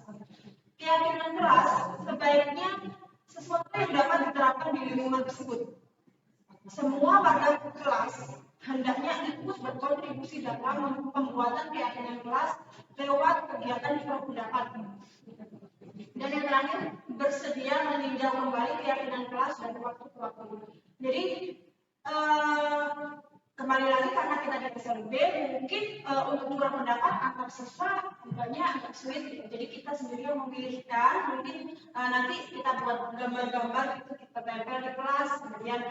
Keyakinan kelas sebaiknya sesuatu yang dapat diterapkan di lingkungan tersebut. Semua warga kelas hendaknya ikut berkontribusi dalam pembuatan keyakinan kelas lewat kegiatan di pendapat. Dan yang terakhir, bersedia meninjau kembali keyakinan kelas dari waktu ke waktu. Jadi kembali lagi karena kita di SLB, mungkin untuk curah pendapat antar siswa agak sulit gitu. Jadi kita sendiri yang memilihkan, mungkin nanti kita buat gambar-gambar itu kita tempel di kelas, kemudian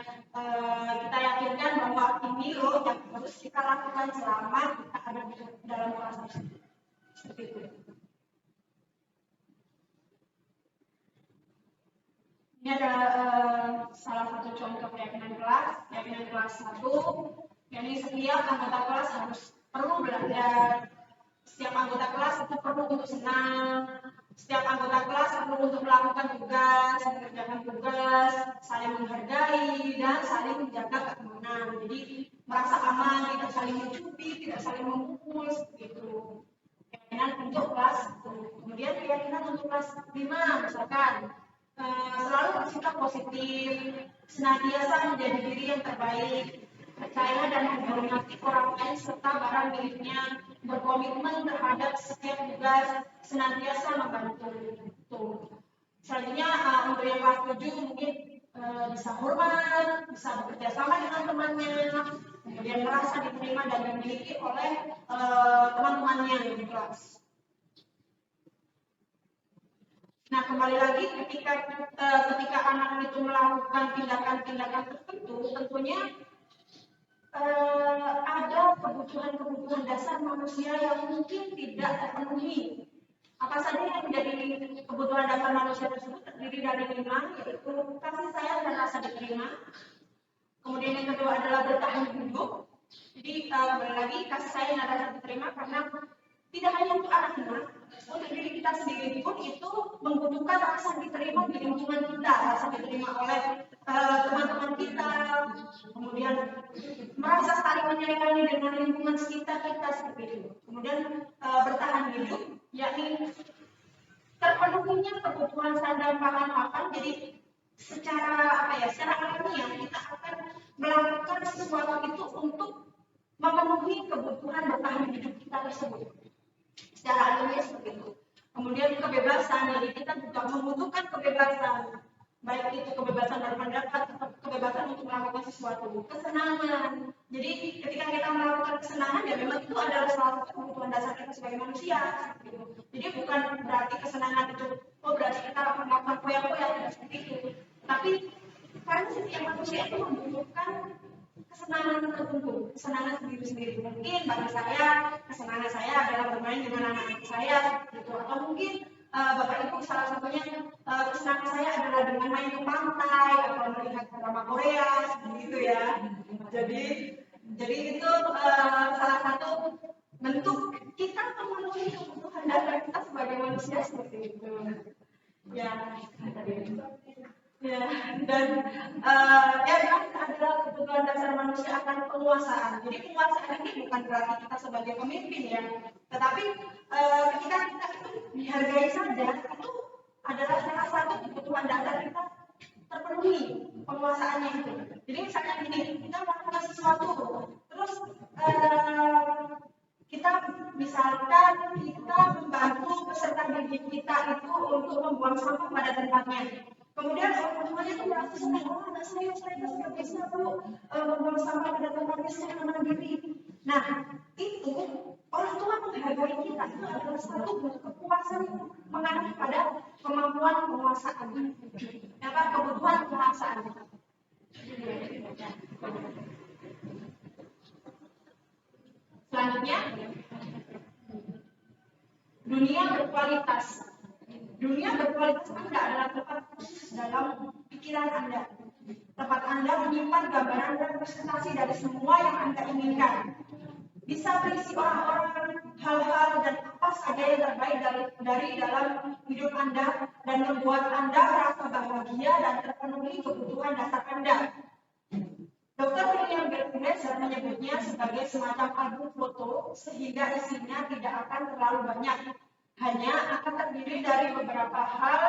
kita yakinkan bahwa ini loh yang harus kita lakukan selama kita ada di dalam kelas tersebut. Seperti itu. Ini ada salah satu contoh keyakinan kelas 1. Jadi setiap anggota kelas perlu belajar. Setiap anggota kelas itu perlu untuk senang. Setiap anggota kelas perlu untuk melakukan tugas, mengerjakan tugas, saling menghargai dan saling menjaga keamanan. Jadi merasa aman, tidak saling mencubit, tidak saling memukul, seperti itu. Keyakinan untuk kelas 1. Kemudian keyakinan untuk kelas 5, misalkan selalu bersikap positif, senantiasa menjadi diri yang terbaik, percaya dan menghormati orang lain serta barang miliknya, berkomitmen terhadap setiap tugas, senantiasa membantu. Selanjutnya untuk yang kelas 7 mungkin bisa hormat, bisa bekerja sama dengan temannya, kemudian merasa diterima dan dimiliki oleh teman-temannya di kelas. Nah, kembali lagi ketika anak itu melakukan tindakan-tindakan tertentu, tentunya ada kebutuhan-kebutuhan dasar manusia yang mungkin tidak terpenuhi. Apa saja yang menjadi kebutuhan dasar manusia tersebut terdiri dari 5, yaitu kasih sayang dan rasa diterima. Kemudian yang kedua adalah bertahan hidup. Jadi kembali lagi kasih sayang dan rasa diterima karena tidak hanya untuk anak-anak, untuk diri kita sendiri pun itu membutuhkan rasa diterima di lingkungan kita, rasa diterima oleh teman-teman kita, kemudian merasa saling menyayangi dengan lingkungan sekitar kita seperti itu. Kemudian bertahan hidup, yakni terpenuhinya kebutuhan sandang pangan papan. Jadi secara alamiah kita akan melakukan sesuatu itu untuk memenuhi kebutuhan bertahan hidup kita tersebut. Secara alamiah seperti itu. Kemudian kebebasan, jadi kita juga membutuhkan kebebasan, baik itu kebebasan berpendapat, kebebasan untuk melakukan sesuatu, kesenangan. Jadi ketika kita melakukan kesenangan, ya memang itu adalah salah satu kebutuhan dasar kita sebagai manusia. Gitu. Jadi bukan berarti kesenangan itu, berarti kita melakukan koyak-koyak, tidak seperti itu. Tapi karena setiap manusia itu membutuhkan kesenangan tertentu, kesenangan sendiri-sendiri. Mungkin bagi saya, kesenangan saya adalah bermain dengan anak-anak saya, gitu. Atau mungkin Bapak Ibu salah satunya kesenangan saya adalah dengan main ke pantai atau melihat drama Korea, seperti itu ya. Jadi itu salah satu bentuk kita memenuhi kebutuhan dasar kita sebagai manusia seperti itu. Ya, ya, dan yang adalah kebutuhan dasar manusia akan penguasaan. Jadi penguasaan ini bukan berarti kita sebagai pemimpin ya, tetapi ketika kita itu dihargai saja, itu adalah salah satu kebutuhan dasar kita terpenuhi penguasaannya itu. Jadi misalnya gini, kita melakukan sesuatu, terus misalkan kita membantu peserta didik kita itu untuk membuang sampah pada tempatnya. Kemudian orang tuanya itu merasa senang, anak saya bisa membuang sampah pada tempatnya secara mandiri. Nah, itu orang tua menghargai kita, itu adalah satu bentuk kepuasan mengarah pada kemampuan penguasaan, kebutuhan penguasaan. Selanjutnya, dunia berkualitas. Dunia berkualitas Anda adalah tempat khusus dalam pikiran Anda. Tempat Anda menyimpan gambaran representasi dari semua yang Anda inginkan. Bisa berisi orang-orang, hal-hal, dan apa saja yang terbaik dari dalam hidup Anda dan membuat Anda merasa bahagia dan terpenuhi kebutuhan dasar Anda. Dr. William Glasser menyebutnya sebagai semacam album foto sehingga isinya tidak akan terlalu banyak. Hanya akan terdiri dari beberapa hal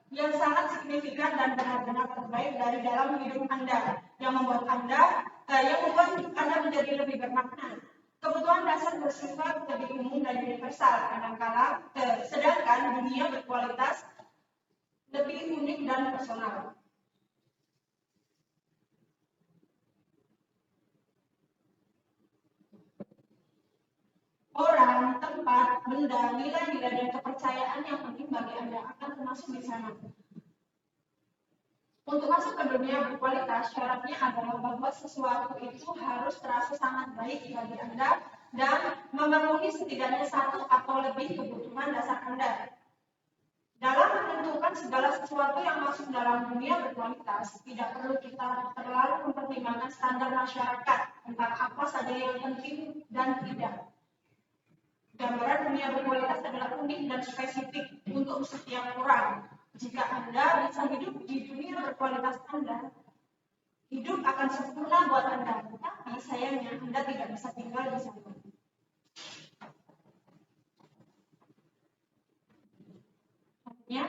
yang sangat signifikan dan benar-benar terbaik dari dalam hidup Anda, yang membuat Anda hidup Anda menjadi lebih bermakna. Kebutuhan dasar bersifat lebih umum dan universal, sedangkan dunia berkualitas lebih unik dan personal. Orang, tempat, benda, nilai-nilai dan kepercayaan yang penting bagi Anda akan termasuk di sana. Untuk masuk ke dunia berkualitas, syaratnya adalah bahwa sesuatu itu harus terasa sangat baik bagi Anda dan memenuhi setidaknya satu atau lebih kebutuhan dasar Anda. Dalam menentukan segala sesuatu yang masuk dalam dunia berkualitas, tidak perlu kita terlalu mempertimbangkan standar masyarakat tentang apa saja yang penting dan tidak. Gambaran dunia berkualitas adalah unik dan spesifik untuk setiap orang. Jika Anda bisa hidup di dunia berkualitas Anda, hidup akan sempurna buat Anda. Tapi sayangnya Anda tidak bisa tinggal di sana. Artinya,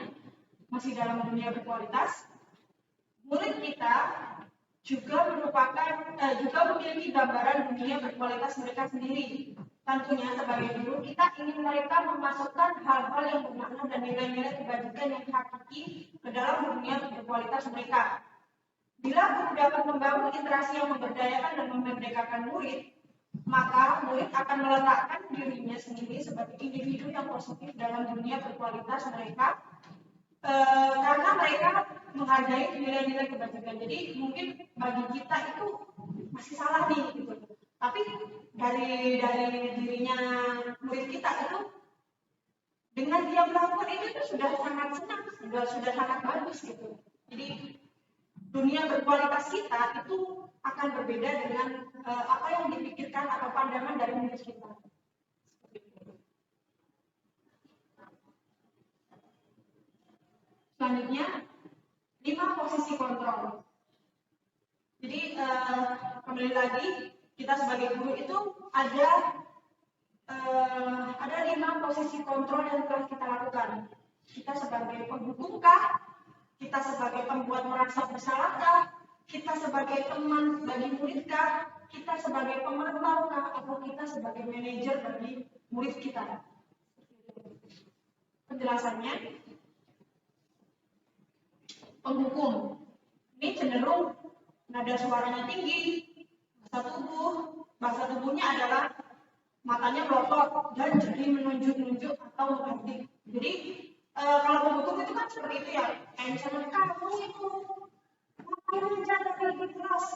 masih dalam dunia berkualitas, murid kita juga memiliki gambaran dunia berkualitas mereka sendiri. Tentunya sebagai guru, kita ingin mereka memasukkan hal-hal yang bermakna dan nilai-nilai kebajikan yang hakiki ke dalam dunia berkualitas mereka. Bila guru dapat membangun interaksi yang memberdayakan dan memerdekakan murid, maka murid akan meletakkan dirinya sendiri sebagai individu yang positif dalam dunia berkualitas mereka, karena mereka menghargai nilai-nilai kebajikan. Jadi mungkin bagi kita itu masih salah nih gitu. Tapi dari dirinya murid kita itu dengan dia melakukan itu sudah sangat senang, sudah sangat bagus gitu. Jadi dunia berkualitas kita itu akan berbeda dengan apa yang dipikirkan atau pandangan dari murid kita. Selanjutnya 5 posisi kontrol. Jadi kembali lagi, kita sebagai guru itu ada 5 posisi kontrol yang telah kita lakukan. Kita sebagai penghukumkah, kita sebagai pembuat merasa bersalahkah, kita sebagai teman bagi muridkah, kita sebagai pemantau atau kita sebagai manajer bagi murid kita. Penjelasannya, penghukum ini cenderung nada suaranya tinggi, bahasa tubuhnya adalah matanya melotot dan jadi menunjuk-nunjuk atau menghardik. Jadi kalau penghukum itu kan seperti itu ya, kayak misalnya kamu itu ngapain aja dari kelas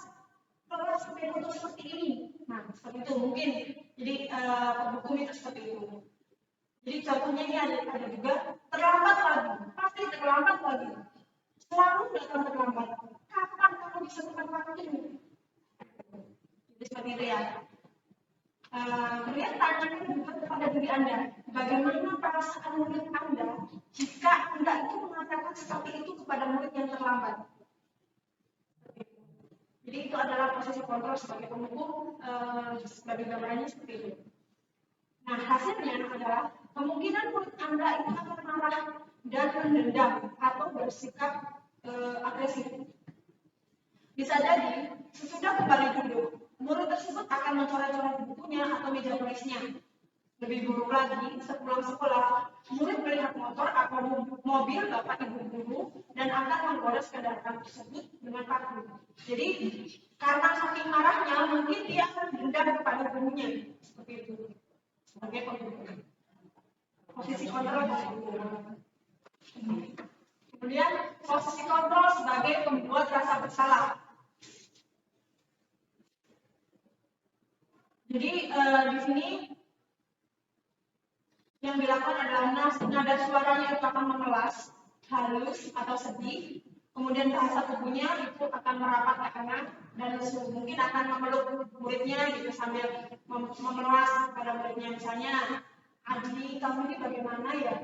sampai foto seperti ini. Nah seperti itu mungkin. Jadi penghukum itu seperti itu. Jadi contohnya ini ada juga terlambat lagi, pasti terlambat lagi, selalu datang terlambat. Kapan kamu bisa tepat waktu? Jadi seperti itu ya. Kemudian tanyakan juga kepada diri Anda, bagaimana perasaan murid Anda jika Anda itu mengatakan seperti itu kepada murid yang terlambat. Jadi itu adalah posisi kontrol sebagai penghukum, sebagai gambarannya seperti itu. Nah hasilnya adalah kemungkinan murid Anda itu akan marah dan mendendam atau bersikap agresif. Bisa jadi sesudah kembali duduk, murid tersebut akan mencoret-coret bukunya atau meja tulisnya. Lebih buruk lagi, sepulang sekolah, murid melihat motor atau mobil bapak ibu guru dan akan menggores kendaraan tersebut dengan paku. Jadi karena saking marahnya, mungkin dia akan dendam kepada gurunya. Seperti itu. Sebagai penghukum. Posisi kontrol. Kemudian posisi kontrol sebagai pembuat rasa bersalah. Jadi di sini yang dilakukan adalah nada suaranya itu akan memelas, halus atau sedih. Kemudian bahasa tubuhnya itu akan merapat ke kanan dan mungkin akan memeluk muridnya gitu sambil memelas pada muridnya. Misalnya, Adi, kamu ini bagaimana ya?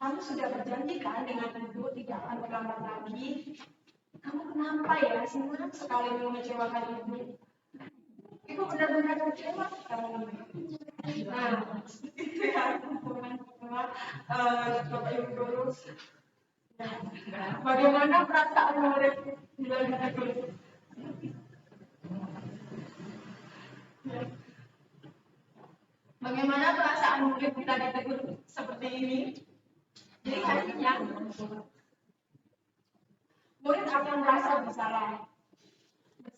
Kamu sudah berjanji kan dengan ibu tidak akan terlambat lagi. Kamu kenapa ya? Senang sekali mengecewakan ibu. Ibu benar-benar kecewa sekali. Nah, itu ya hubungan Bapak Ibu guru Bagaimana perasaan murid bila ditegur? Bagaimana perasaan murid bila ditegur seperti ini? Jadi artinya murid akan merasa bersalah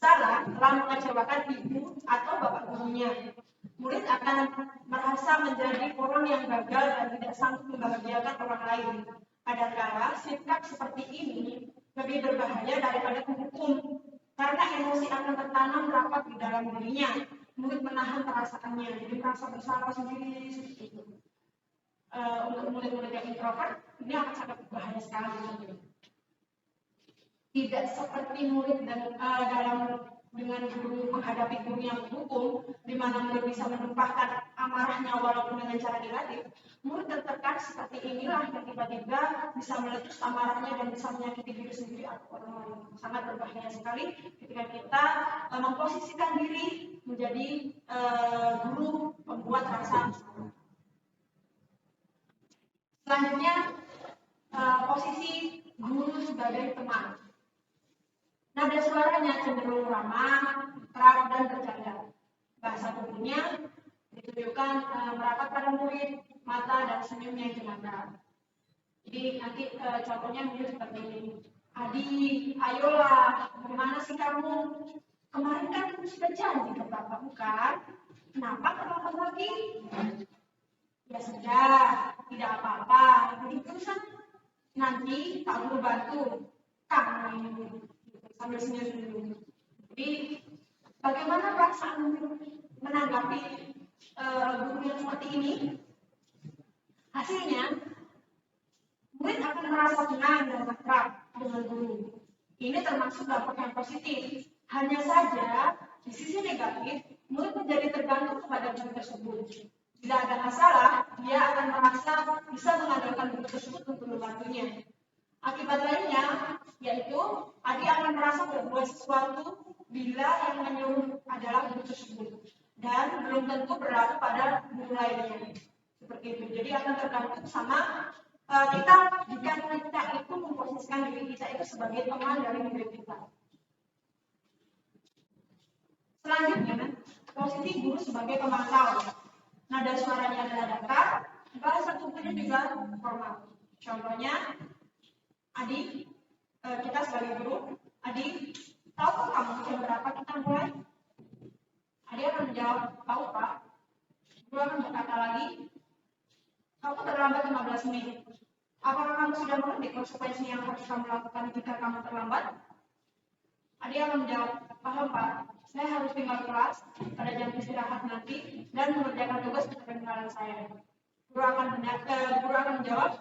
telah mengecewakan ibu atau bapak gurunya. Murid akan merasa menjadi orang yang gagal dan tidak sanggup membahagiakan orang lain. Kadangkala sikap seperti ini lebih berbahaya daripada menghukum, karena emosi akan tertanam rapat di dalam dirinya. Murid menahan perasaannya, jadi merasa bersalah sendiri seperti itu. Untuk murid-murid yang introvert, ini akan sangat berbahaya sekali. Tidak seperti murid dan dalam dengan guru menghadapi guru yang menghukum, di mana murid bisa menumpahkan amarahnya walaupun dengan cara dilatih. Murid tertekan seperti inilah yang tiba-tiba bisa meletus amarahnya dan bisa menyakiti diri sendiri atau orang lain. Sangat berbahaya sekali ketika kita memposisikan diri menjadi guru pembuat rasa. Selanjutnya, posisi guru sebagai teman. Nada suaranya cenderung ramah, kerap dan bercanda. Bahasa tubuhnya ditunjukkan merapat pada murid, mata dan senyumnya cemara. Jadi nanti contohnya mungkin seperti ini. Adi, ayolah, bagaimana sih kamu? Kemarin kan kamu sudah janji ke bapak, bukan? Kenapa terlambat lagi? Ya sudah, tidak apa-apa. Jadi terusan nanti tak perlu bantu. Kamu ini sambil senyum-senyum. Jadi bagaimana perasaan menanggapi guru yang seperti ini? Hasilnya, murid akan merasa senang dan akrab dengan guru. Ini termasuk dampak yang positif. Hanya saja, di sisi negatif, murid menjadi tergantung kepada guru tersebut. Bila ada masalah, dia akan merasa bisa mengandalkan guru tersebut untuk membantunya. Akibat lainnya, yaitu Adi akan merasa berbuat sesuatu bila yang menyuruh adalah guru tersebut, dan belum tentu berlaku pada guru lainnya. Seperti itu. Jadi akan tergantung sama kita jika kita itu memposisikan diri kita itu sebagai teman dari murid kita. Selanjutnya, posisi guru sebagai pemantau. Nada suaranya adalah datar, bahasa tubuhnya juga formal. Contohnya, Adi, kita sebagai guru, Adi, tahukah kamu jam berapa kita mulai? Adi akan menjawab, tahu Pak. Guru akan berkata lagi, kamu terlambat 15 menit. Apakah kamu sudah mengerti konsekuensi yang harus kamu lakukan jika kamu terlambat? Adi akan menjawab, paham Pak. Saya harus tinggal kelas pada jam istirahat nanti dan mengerjakan tugas ketinggalan saya. Guru akan menjawab,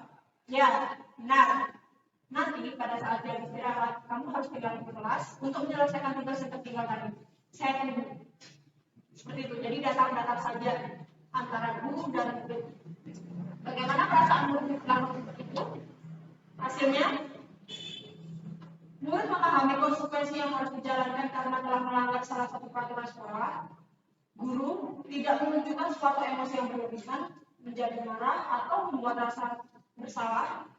ya, benar. Nanti pada saat jam istirahat, kamu harus tinggal ke kelas untuk menyelesaikan tugas yang tertinggal tadi. Saya tunggu. Seperti itu. Jadi datar-datar saja antara guru dan murid. Bagaimana perasaan murid seperti itu? Hasilnya, murid memahami konsekuensi yang harus dijalankan karena telah melanggar salah satu peraturan sekolah. Guru tidak menunjukkan suatu emosi yang berlebihan, menjadi marah atau membuat rasa bersalah.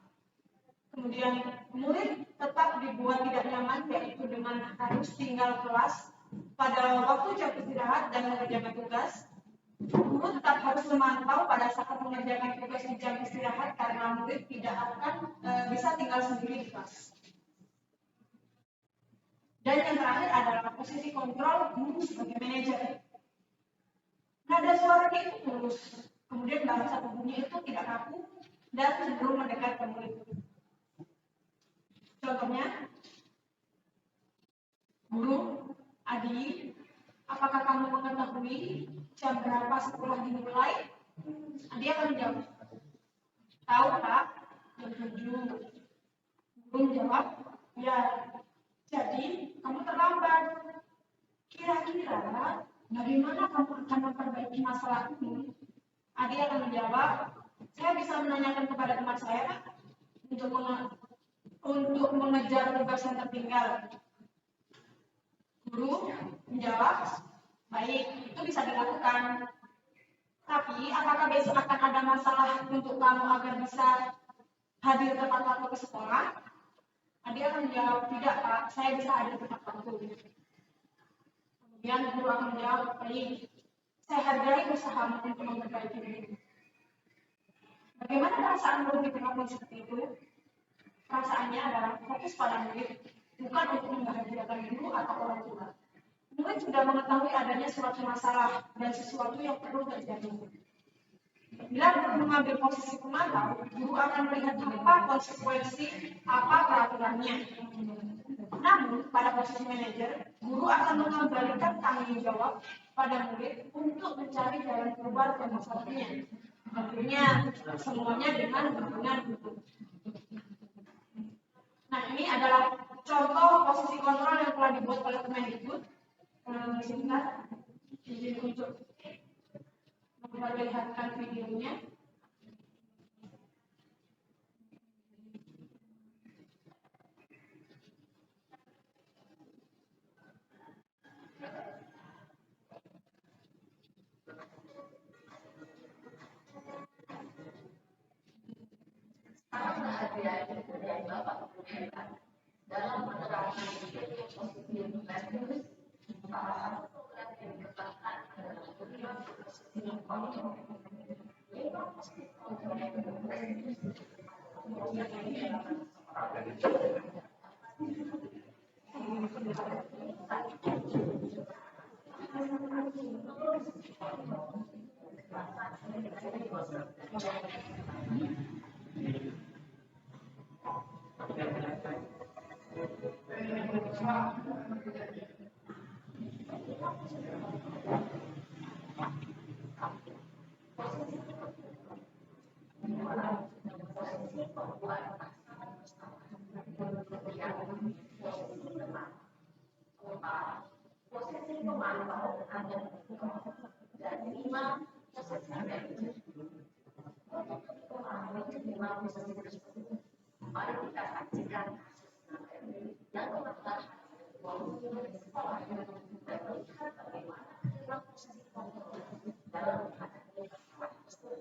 Kemudian murid tetap dibuat tidak nyaman, yaitu dengan harus tinggal kelas pada waktu jam istirahat dan mengerjakan tugas. Guru tetap harus memantau pada saat mengerjakan tugas di jam istirahat karena murid tidak akan bisa tinggal sendiri di kelas. Dan yang terakhir adalah posisi kontrol guru sebagai manajer. Nada suaranya itu mulus, kemudian bahasa tubuhnya itu tidak kaku dan cenderung mendekat ke murid. Contohnya, guru, Adi, apakah kamu mengetahui jam berapa sekolah dimulai? Adi akan menjawab, tahu Pak, jam 7. Guru menjawab, ya, jadi kamu terlambat. Kira-kira bagaimana kamu akan memperbaiki masalah ini? Adi akan menjawab, saya bisa menanyakan kepada teman saya Pak, untuk mengejar tugas yang tertinggal. Guru menjawab, baik, itu bisa dilakukan. Tapi apakah besok akan ada masalah untuk kamu agar bisa hadir tepat waktu ke sekolah? Dia akan menjawab, tidak Pak, saya bisa hadir tepat waktu. Kemudian guru akan menjawab, baik, saya hargai usahamu untuk memperbaiki diri. Bagaimana perasaan guru di tengah seperti itu? Perasaannya adalah fokus pada murid, bukan untuk membahagiakan guru atau orang tua. Murid sudah mengetahui adanya suatu masalah dan sesuatu yang perlu terjadi. Bila guru mengambil posisi pemantau, guru akan melihat apa konsekuensi, apa peraturannya. Namun, pada posisi manajer, guru akan mengembalikan tanggung jawab pada murid untuk mencari jalan keluar dari masalahnya. Tentunya semuanya dengan bimbingan guru. Nah, ini adalah contoh posisi kontrol yang telah dibuat oleh Kemendikbud. Sebentar, izin untuk memperlihatkan videonya. Dalam menerapkan posisi Juventus, salah satu program yang dikembangkan adalah program posisi kontrol. Lewat posisi kontrol yang posisi pemantau ada dan 5 posisi manajer. Untuk 5 posisi tersebut, mari kita saksikan kasus yang telah terjadi di sekolah dan melihat bagaimana posisi kontrol dalam menghadapi masalah tersebut.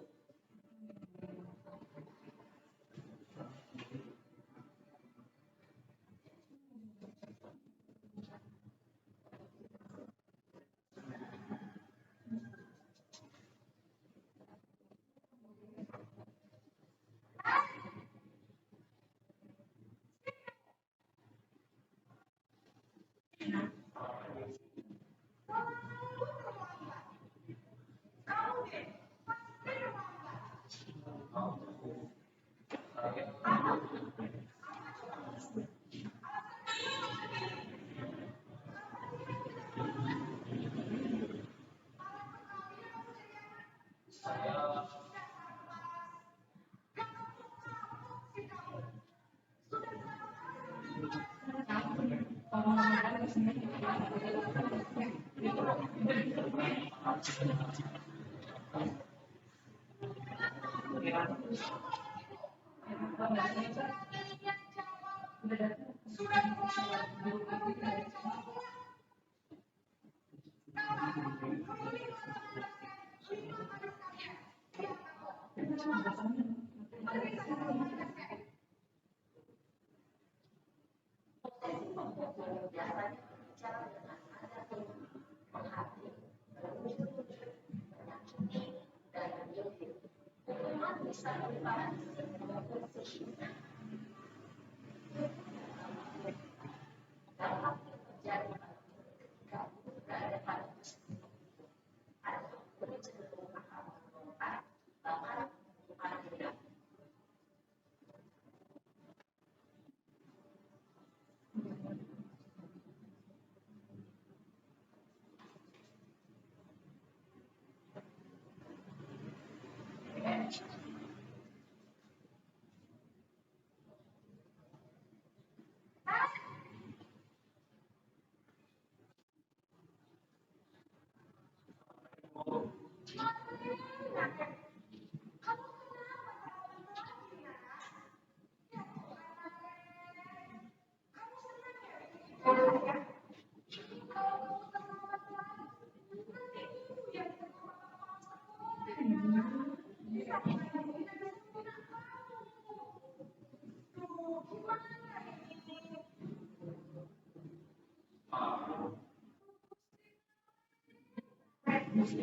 Ya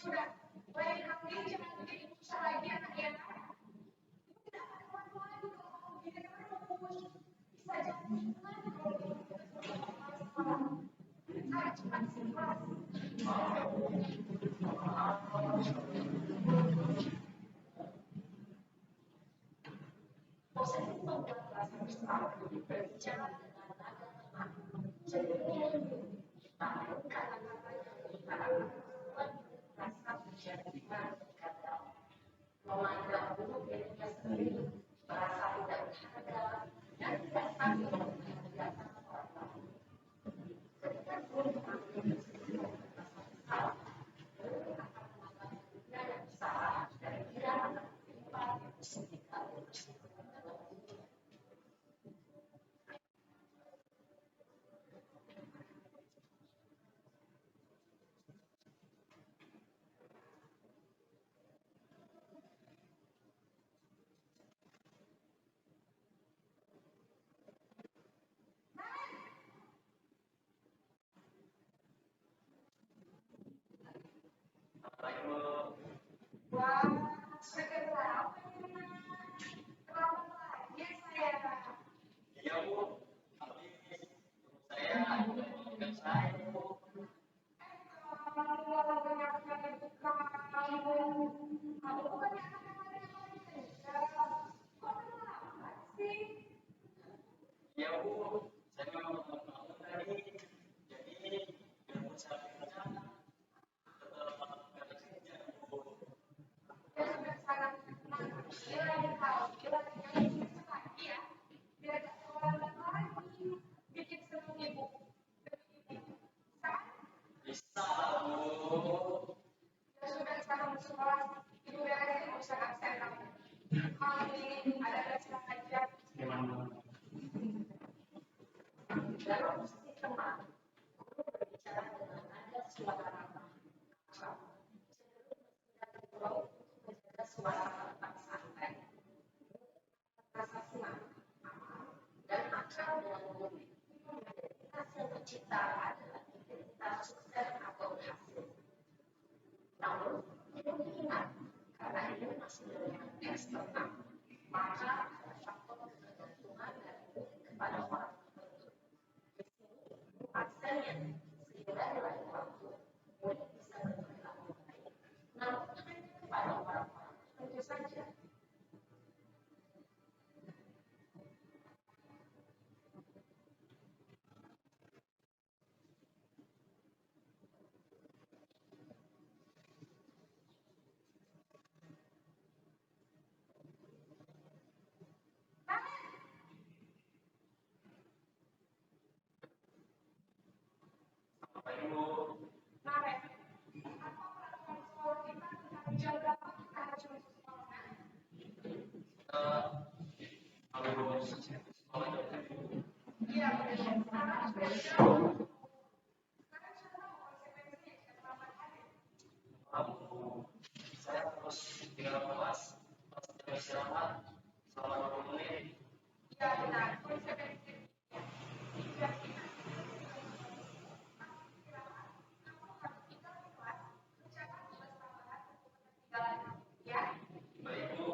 sudah, lain kali jangan bikin susah lagi anak ya. Tidak ada waktu lagi kalau mau begini terus. Bisa jadi lagi kalau saya cepat sih. Posisi membuat rasa bersalah berbicara dengan nada tenang, cenderung namun kata-kata yang digunakan membuat merasa berjadikan gagal. Memandang buruk dirinya sendiri, merasa tidak berharga, dan tidak sanggup membahagiakan orang lain. Ketika buruk mengambil diri merasa bersalah, buruk akan menganggap dirinya yang bersalah dan tidak akan menerima yang bersihkan dalam dirinya. Wah, segera apa ini? Terlambat lagi saya. Iya Bu, habis saya ada yang saya Bu. Kalau banyak yang buka kamu bukannya anak yang lain kerja. Kok terlambat sih? Iya Bu, saya memang bangun tadi, jadi biar saya kerja tetap kerja Bu. Ya sudah sangat tenang. Bila tahu, bila yang lagi ya, biar gak terlambat lagi. Bikin senang ibu. Sama? Bisa Bu. Ya sudah sekarang sekolah. Ibu beresin nggak usah absen kamu. Kalau ini ada restoran aja. Dalam posisi tenang, guru berbicara dengan nada suara ramah, akrab, cenderung bergurau untuk menjaga suasana tetap santai, rasa senang, aman, dan akrab dengan murid. Identitas yang tercipta adalah identitas sukses atau berhasil. Namun, tidak ingat, karena ini masih dengan eksternal, maka ada faktor ketergantungan dari murid kepada orang tertentu. Aksennya sehingga nilai waktu murid bisa berperilaku baik, namun hanya kepada orang-orang tertentu saja. Apa Bu? Nah, apa peraturan sekolah kita tentang jam berapa kita harus masuk sekolah? Kalau sekolah jam Iya, benar. Sekarang sudah jam. Sekarang sudah tahu konsekuensinya jika terlambat hari. saya terus tinggal kelas, pas jam istirahat selama 20 menit. Iya, benar. Konsekuensinya. Jika kita istirahat, kamu harus tinggal di kelas, kerjakan tugas tambahan untuk ketinggalan. Ya? Baik Bu.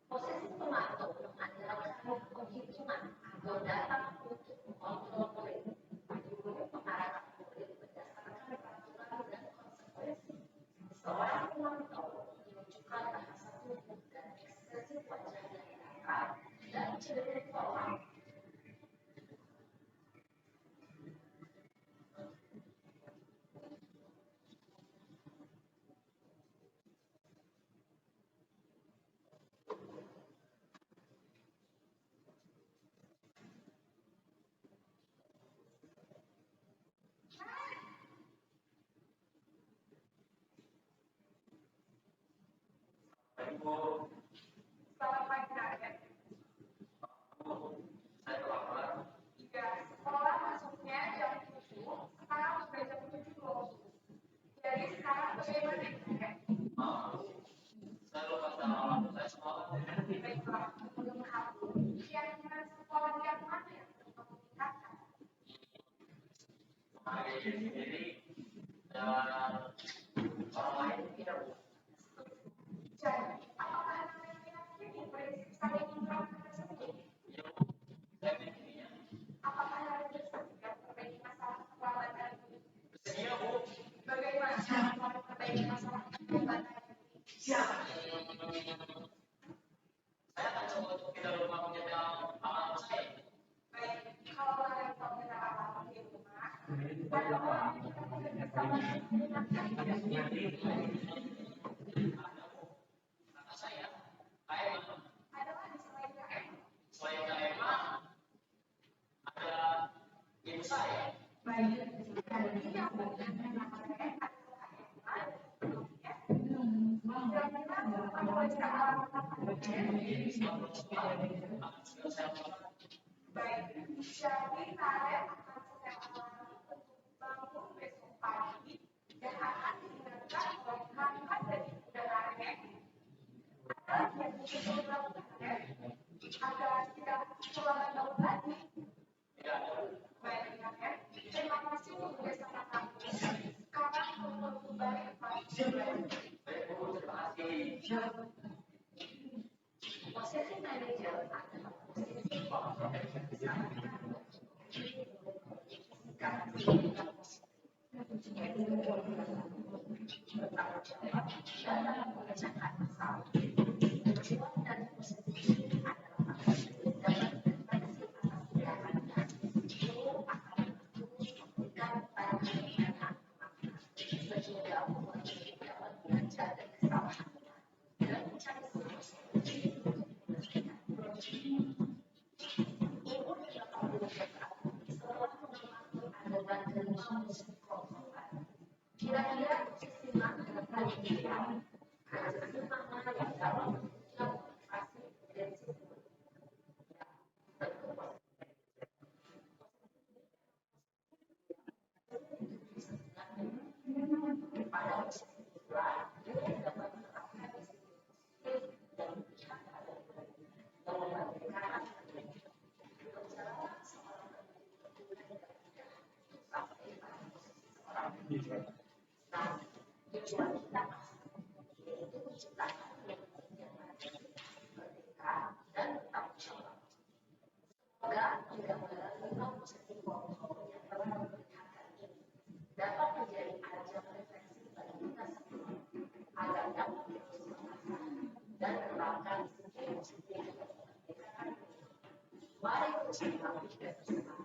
Posisi pemantau mengandalkan penghitungan atau data untuk mengontrol murid. Guru mengarahkan murid berdasarkan peraturan dan konsekuensi. Seorang pemantau menunjukkan bahasa tubuh dan ekspresi wajah yang datar dan cenderung formal. Baik Bu. Selamat pagi, Nadia. Bu, saya terlambat. Mau saya lupa sama orang tua saya sekolah. Makanya jadi dan orang lain tidak. Saya akan coba untuk tidak lupa menjaga amal saya. Kata saya, KM selain KM ada ibu saya. Posisi manajer adalah posisi dalam mengerjakan masalah. Tujuan dari posisi ini adalah dapat berfungsi atas tindakannya. Guru akan memberikan pandangan sehingga murid dapat belajar dari kesalahannya dan mencari solusi. Ibu tidak perlu berkata setelah mengamati adegan kelima musik konsolan. Kira-kira posisi mana yang paling ideal? Posisi mana yang dalam motivasi dan tentu pada posisi kedua, dia dapat menerapkan disiplin dan bicara dalam memberikan perjalanan seorang sampai pada posisi seorang. Nah, tujuan kita yaitu menciptakan yang merdeka dan bertanggung jawab. Semoga gambaran 5 posisi kontrol yang telah diperlihatkan ini dapat menjadi ajang refleksi bagi kita semua agar dapat terus mengasah dan menerapkan disiplin positif yang memerdekakan diri. Mari bersama dan bersama.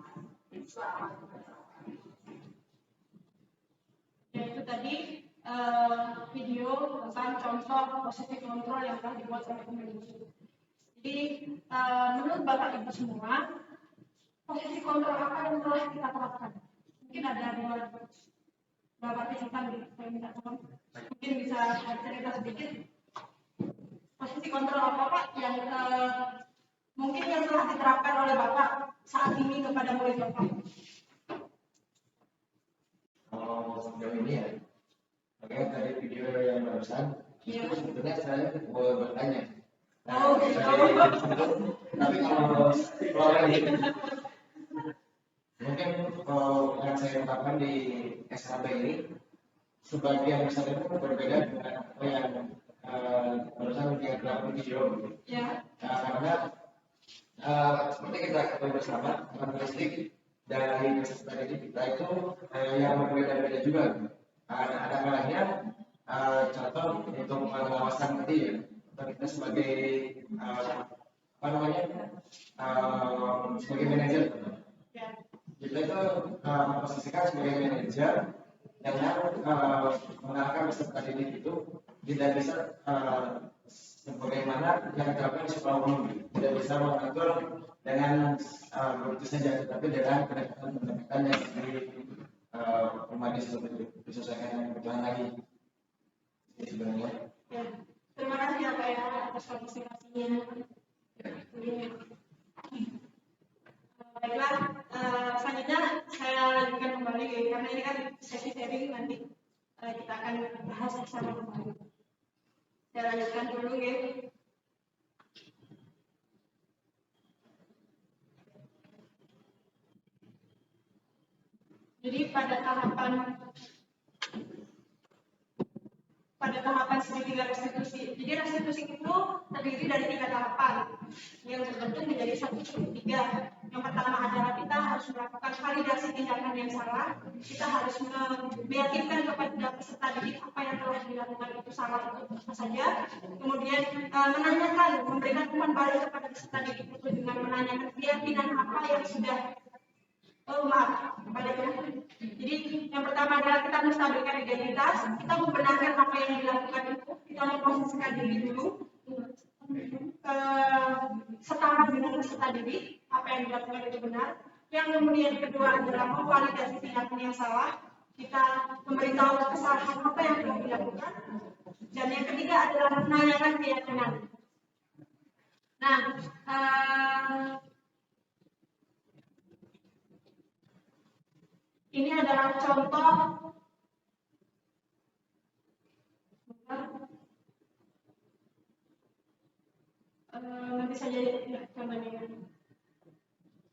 Selamat menerapkan. Ya, itu tadi video tentang contoh positif kontrol yang telah dibuat oleh Kemendikbud. Jadi menurut Bapak Ibu semua, posisi kontrol apa yang telah kita terapkan? Mungkin ada Bapak Pintan, saya minta tolong. Mungkin bisa cerita sedikit. Posisi kontrol apa Pak yang mungkin yang telah diterapkan oleh Bapak saat ini kepada murid Bapak? Kalau sejauh ini ya, makanya tadi video yang barusan, itu sebetulnya saya mau bertanya. Tapi kalau ini, mungkin yang saya tetapkan di SKB ini, sebagian besar itu berbeda dengan apa yang barusan diagram video. Ya. Karena seperti kita ketahui bersama, karakteristik dari peserta didik kita itu yang berbeda-beda juga. Ada kalanya contoh untuk pengawasan tadi ya, kita sebagai sebagai manajer. Kita itu memposisikan sebagai manajer dengan mengarahkan peserta didik itu tidak bisa sebagaimana yang diterapkan di sekolah umum, tidak bisa mengatur dengan begitu saja, tetapi dengan pendekatan yang humanis seperti itu disesuaikan dengan kebutuhan lagi. Ini sebenarnya. Ya. Terima kasih ya Pak ya atas partisipasinya. Baiklah, selanjutnya saya lanjutkan kembali karena ini kan sesi sharing nanti kita akan bahas bersama kembali. Saya lanjutkan dulu ya. Jadi pada tahapan segitiga restitusi. Jadi restitusi itu terdiri dari 3 tahapan yang terbentuk menjadi satu segitiga. Yang pertama adalah kita harus melakukan validasi tindakan yang salah. Kita harus meyakinkan kepada peserta didik apa yang telah dilakukan itu salah itu apa saja. Kemudian menanyakan, memberikan umpan balik kepada peserta didik itu dengan menanyakan keyakinan apa yang sudah Jadi yang pertama adalah kita menstabilkan identitas, kita membenarkan apa yang dilakukan itu, kita memposisikan diri dulu setara dengan peserta didik, apa yang dilakukan itu benar. Yang kemudian kedua adalah memvalidasi tindakan yang salah, kita memberitahu kesalahan apa yang telah dilakukan. Dan yang ketiga adalah menanyakan keyakinan. Nah, ini adalah contoh nanti saja contohnya.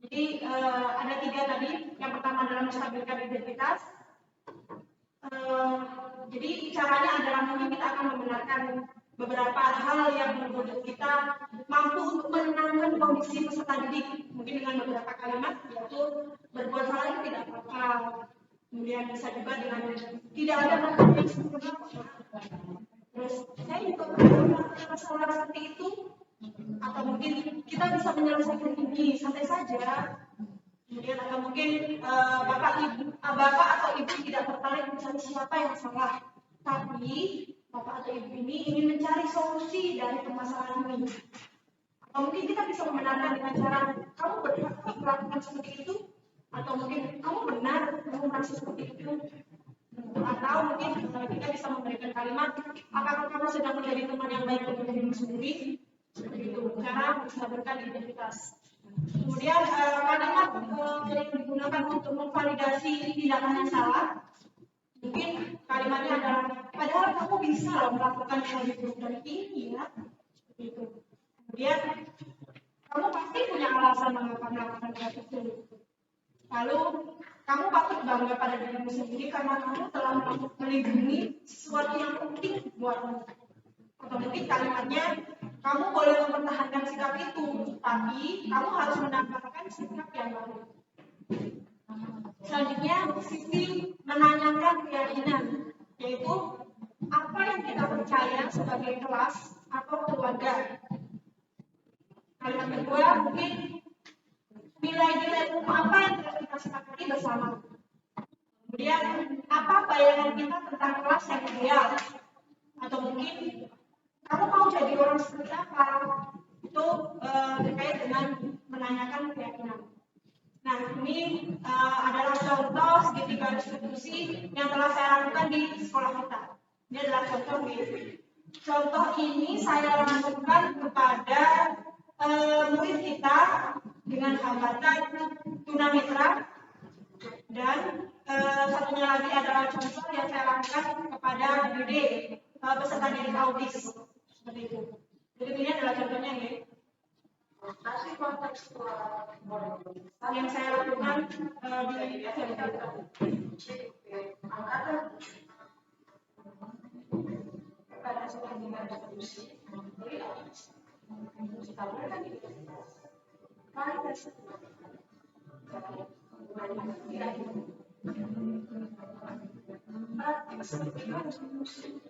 Jadi ada 3 tadi. Yang pertama adalah menstabilkan identitas. Jadi caranya adalah mungkin kita akan membenarkan beberapa hal yang menurut kita mampu untuk menenangkan kondisi peserta didik. Mungkin dengan beberapa kalimat, yaitu berbuat salah itu tidak apa-apa. Kemudian bisa juga dengan tidak ada masalah yang sempurna. Terus saya juga pernah masalah seperti itu. Atau mungkin kita bisa menyelesaikan ini santai saja. Kemudian atau mungkin bapak atau ibu tidak tertarik mencari siapa yang salah, tapi bapak atau ibu ini ingin mencari solusi dari permasalahan ini. Atau mungkin kita bisa membenarkan dengan cara kamu berhak melakukan seperti itu, atau mungkin kamu benar kamu merasa seperti itu. Atau mungkin kita bisa memberikan kalimat, apakah kamu sedang menjadi teman yang baik bagi dirimu sendiri? Seperti itu, cara menstabilkan identitas. Kemudian kalimat yang digunakan untuk memvalidasi tindakan yang salah, mungkin kalimatnya adalah padahal kamu bisa loh melakukan hal itu dan ini ya, seperti itu. Kemudian kamu pasti punya alasan mengapa melakukan hal itu. Lalu kamu patut bangga pada dirimu sendiri karena kamu telah melindungi sesuatu yang penting buatmu. Atau mungkin kalimatnya kamu boleh mempertahankan sikap itu, tapi kamu harus menambahkan sikap yang baru. Selanjutnya, sisi menanyakan keyakinan, yaitu apa yang kita percaya sebagai kelas atau keluarga. Kalimat kedua, mungkin nilai-nilai umum apa yang telah kita sepakati bersama. Kemudian, apa bayangan kita tentang kelas yang ideal, atau mungkin kamu mau jadi orang seperti apa? Itu terkait dengan menanyakan keyakinan. Nah, ini adalah contoh segitiga restitusi yang telah saya lakukan di sekolah kita. Ini adalah contoh ini. Contoh ini saya lakukan kepada murid kita dengan hambatan tunanetra, dan satunya lagi adalah contoh yang saya lakukan kepada DD peserta didik autis. Seperti itu. Jadi ini adalah contohnya ya. Tapi kontekstual Yang saya lakukan di SMP. pada sekolah restitusi,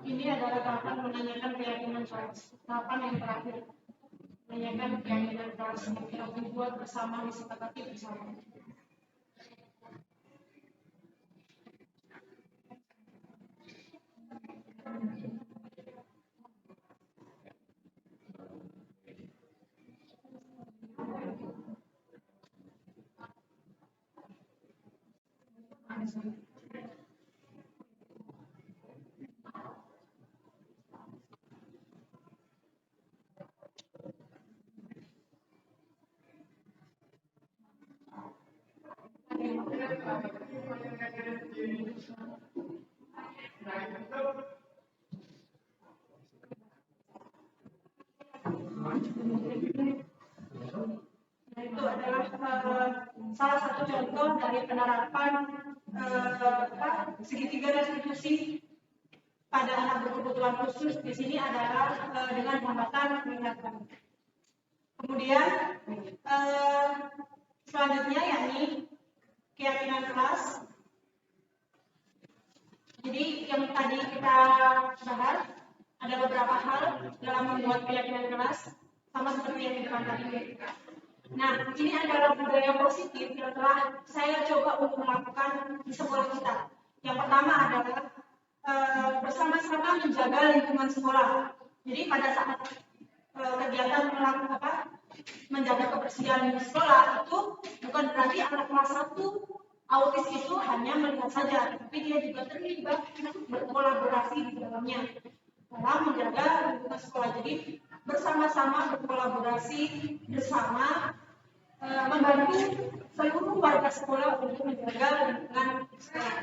Ini adalah tahapan menanyakan keyakinan kelas. Tahapan yang terakhir, menanyakan keyakinan kelas yang kita buat bersama, disepakati bersama. Itu adalah salah satu contoh dari penerapan segitiga restitusi pada anak berkebutuhan khusus. Di sini adalah dengan hambatan mengingatkan. Kemudian selanjutnya yakni keyakinan kelas. Jadi yang tadi kita bahas ada beberapa hal dalam membuat keyakinan kelas, sama seperti yang di depan tadi. Nah, ini adalah budaya positif yang telah saya coba untuk melakukan di sekolah kita. Yang pertama adalah bersama-sama menjaga lingkungan sekolah. Jadi pada saat kegiatan menjaga kebersihan di sekolah itu bukan berarti anak kelas 1 autis itu hanya melihat saja, tapi dia juga terlibat berkolaborasi di dalamnya dalam menjaga lingkungan sekolah. Jadi bersama-sama berkolaborasi bersama membantu seluruh warga sekolah untuk menjaga lingkungan sekolah.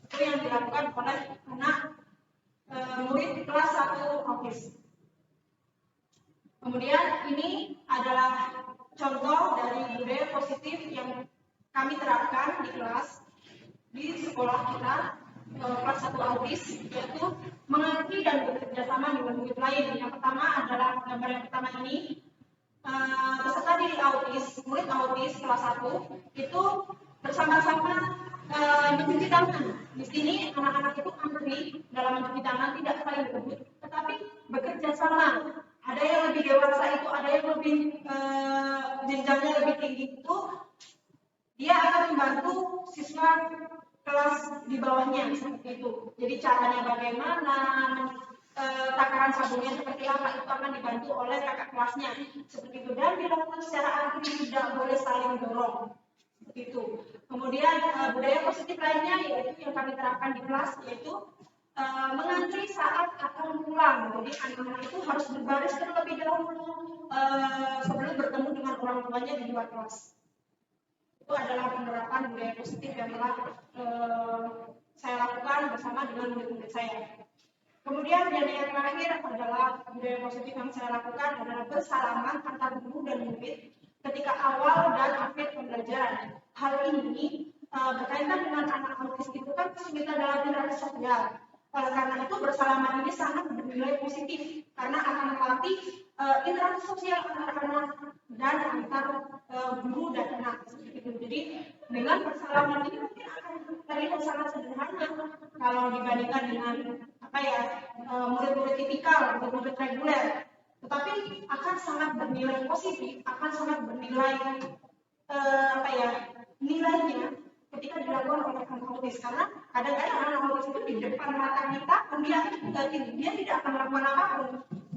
Itu yang dilakukan oleh anak murid kelas 1 autis. Kemudian ini adalah contoh dari budaya positif yang kami terapkan di kelas, di sekolah kita, kelas 1 autis, yaitu mengerti dan bekerja sama dengan murid lain. Yang pertama adalah gambar yang pertama ini, peserta didik autis, murid autis kelas 1 itu bersama-sama mencuci tangan. Di sini anak-anak itu antri dalam mencuci tangan, tidak saling berebut, tetapi bekerja sama. Ada yang lebih dewasa itu, ada yang lebih jenjangnya lebih tinggi itu, dia akan membantu siswa kelas di bawahnya seperti itu. Jadi caranya bagaimana, takaran sabunnya seperti apa, itu akan dibantu oleh kakak kelasnya seperti itu. Dan dilakukan secara antri, tidak boleh saling dorong seperti itu. Kemudian budaya positif lainnya yaitu yang kami terapkan di kelas, yaitu mengantri saat akan pulang. Jadi anak-anak itu harus berbaris terlebih dahulu sebelum bertemu dengan orang tuanya di luar kelas. Itu adalah penerapan budaya positif yang telah saya lakukan bersama dengan murid-murid saya. Kemudian yang terakhir adalah budaya positif yang saya lakukan adalah bersalaman antar guru dan murid ketika awal dan akhir pembelajaran. Hal ini berkaitan dengan anak autis itu kan kesulitan dalam interaksi sosial. Oleh karena itu bersalaman ini sangat bernilai positif karena akan melatih interaksi sosial antar anak dan antar guru dan anak seperti itu. Jadi dengan bersalaman ini mungkin akan terlihat sangat sederhana kalau dibandingkan dengan murid-murid tipikal, murid-murid reguler, tetapi akan sangat bernilai positif, akan sangat bernilai nilainya ketika dilakukan oleh anak autis. Karena kadang-kadang anak autis itu di depan mata kita, dia tidak akan melakukan apapun.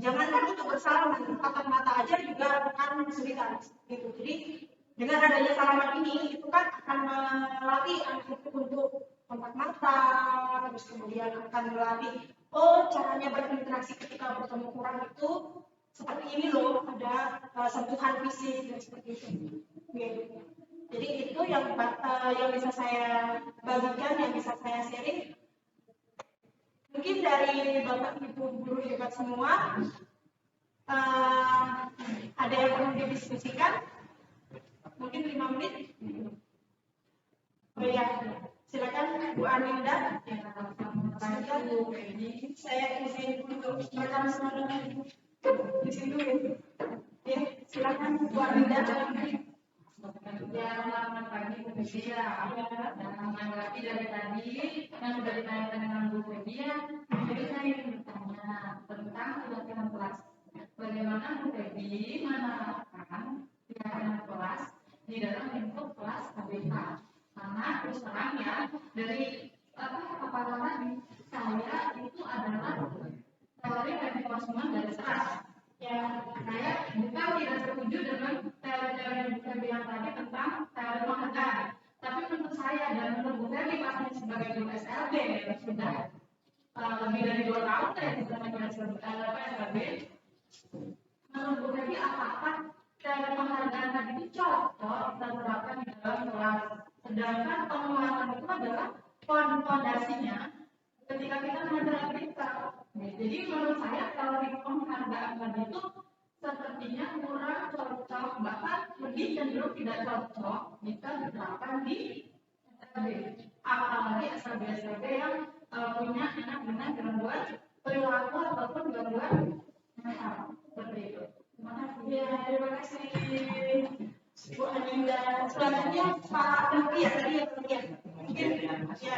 Jangankan untuk bersalaman, tatap mata aja juga akan kesulitan. Gitu. Jadi dengan adanya salaman ini, itu kan akan melatih anak itu untuk kontak mata, terus kemudian akan melatih, caranya berinteraksi ketika bertemu orang itu seperti ini loh. sentuhan fisik dan seperti itu. Oke. Jadi itu yang bisa saya bagikan, yang bisa saya sharing. Mungkin dari Bapak Ibu guru hebat semua, ada yang perlu didiskusikan? Mungkin 5 menit. Oh ya, silakan Bu Aninda. Saya izin untuk rekam suara di sini. Ya, silakan Bu Aninda. Ya, selamat pagi Bu Fedia. Dan menanggapi dari tadi yang sudah ditanyakan dengan Bu Fedia, jadi saya ingin bertanya tentang latihan kelas. Bagaimana Bu Fedi menerapkan latihan kelas di dalam bentuk kelas KBK? Karena terus terang ya, dari apa tadi saya itu adalah teori reinforcement dari kelas. Ya, saya bukan tidak setuju dengan teori-teori yang bisa bilang tadi tentang teori penghargaan. Tapi menurut saya dan menurut Bu Fedi pastinya sebagai guru SLB yang sudah lebih dari 2 tahun saya bisa menjelaskan SLB. Menurut Bu Fedi apakah teori penghargaan tadi itu cocok kita terapkan di dalam kelas? Sedangkan penguatan itu adalah fondasinya ketika kita mengajar kita. Jadi menurut saya teori penghargaan tadi itu sepertinya kurang cocok, bahkan lebih cenderung tidak cocok jika diterapkan di SLB. Apalagi SLB yang punya anak dengan gangguan perilaku ataupun gangguan mental seperti itu. Terima kasih. Ya, terima kasih Bu Aninda. Selanjutnya Pak Luki ya tadi ya. Mungkin ya.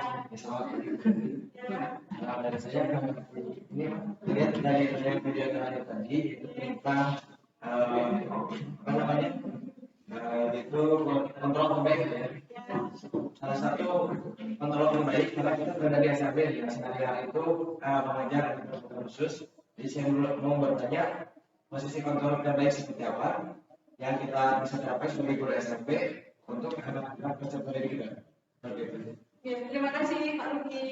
Dari saya ini lihat dari video terakhir tadi itu tentang apa namanya itu kontrol terbaik ya. Salah satu kontrol terbaik karena kita berada di SLB di SLB itu mengajar untuk khusus. Jadi saya mau bertanya posisi kontrol terbaik seperti apa yang kita bisa capai sebagai guru SLB untuk anak-anak peserta didik kita. Ya, terima kasih Pak Luki.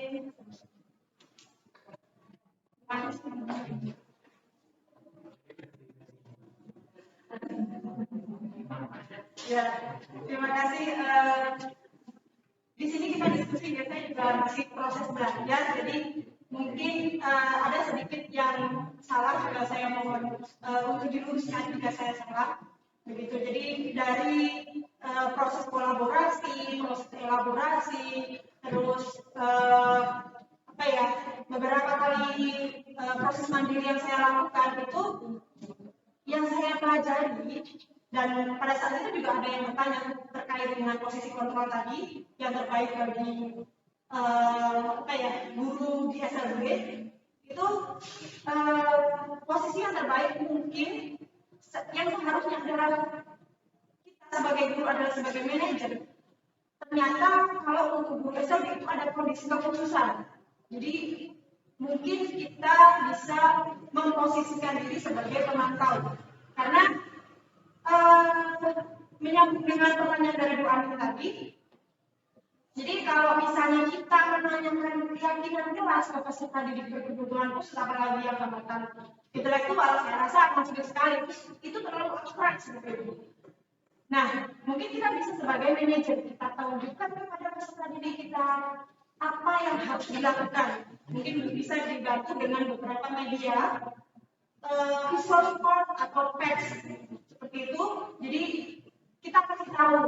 Ya, terima kasih. Di sini kita diskusi biasanya juga masih proses belajar, jadi mungkin ada sedikit yang salah jika saya mohon untuk diluruskan jika saya salah. Begitu. Jadi dari proses kolaborasi, proses elaborasi, terus apa ya, beberapa kali proses mandiri yang saya lakukan itu yang saya pelajari, dan pada saat itu juga ada yang bertanya terkait dengan posisi kontrol tadi yang terbaik bagi apa ya, guru di SLB itu posisi yang terbaik mungkin yang seharusnya adalah kita sebagai guru adalah sebagai manajer. Ternyata kalau untuk guru SLB itu ada kondisi kekhususan. Jadi mungkin kita bisa memposisikan diri sebagai pemantau. Karena menyambung dengan pertanyaan dari Bu Ani tadi, jadi kalau misalnya kita menanyakan keyakinan jelas ke peserta didik berkebutuhan khusus, apalagi yang hambatan intelektual, saya rasa akan sulit sekali. Itu terlalu abstrak seperti itu. Nah, mungkin kita bisa sebagai manajer kita tunjukkan kepada peserta didik kita apa yang harus dilakukan. Mungkin bisa dibantu dengan beberapa media, visual support atau text seperti itu. Jadi kita kasih tahu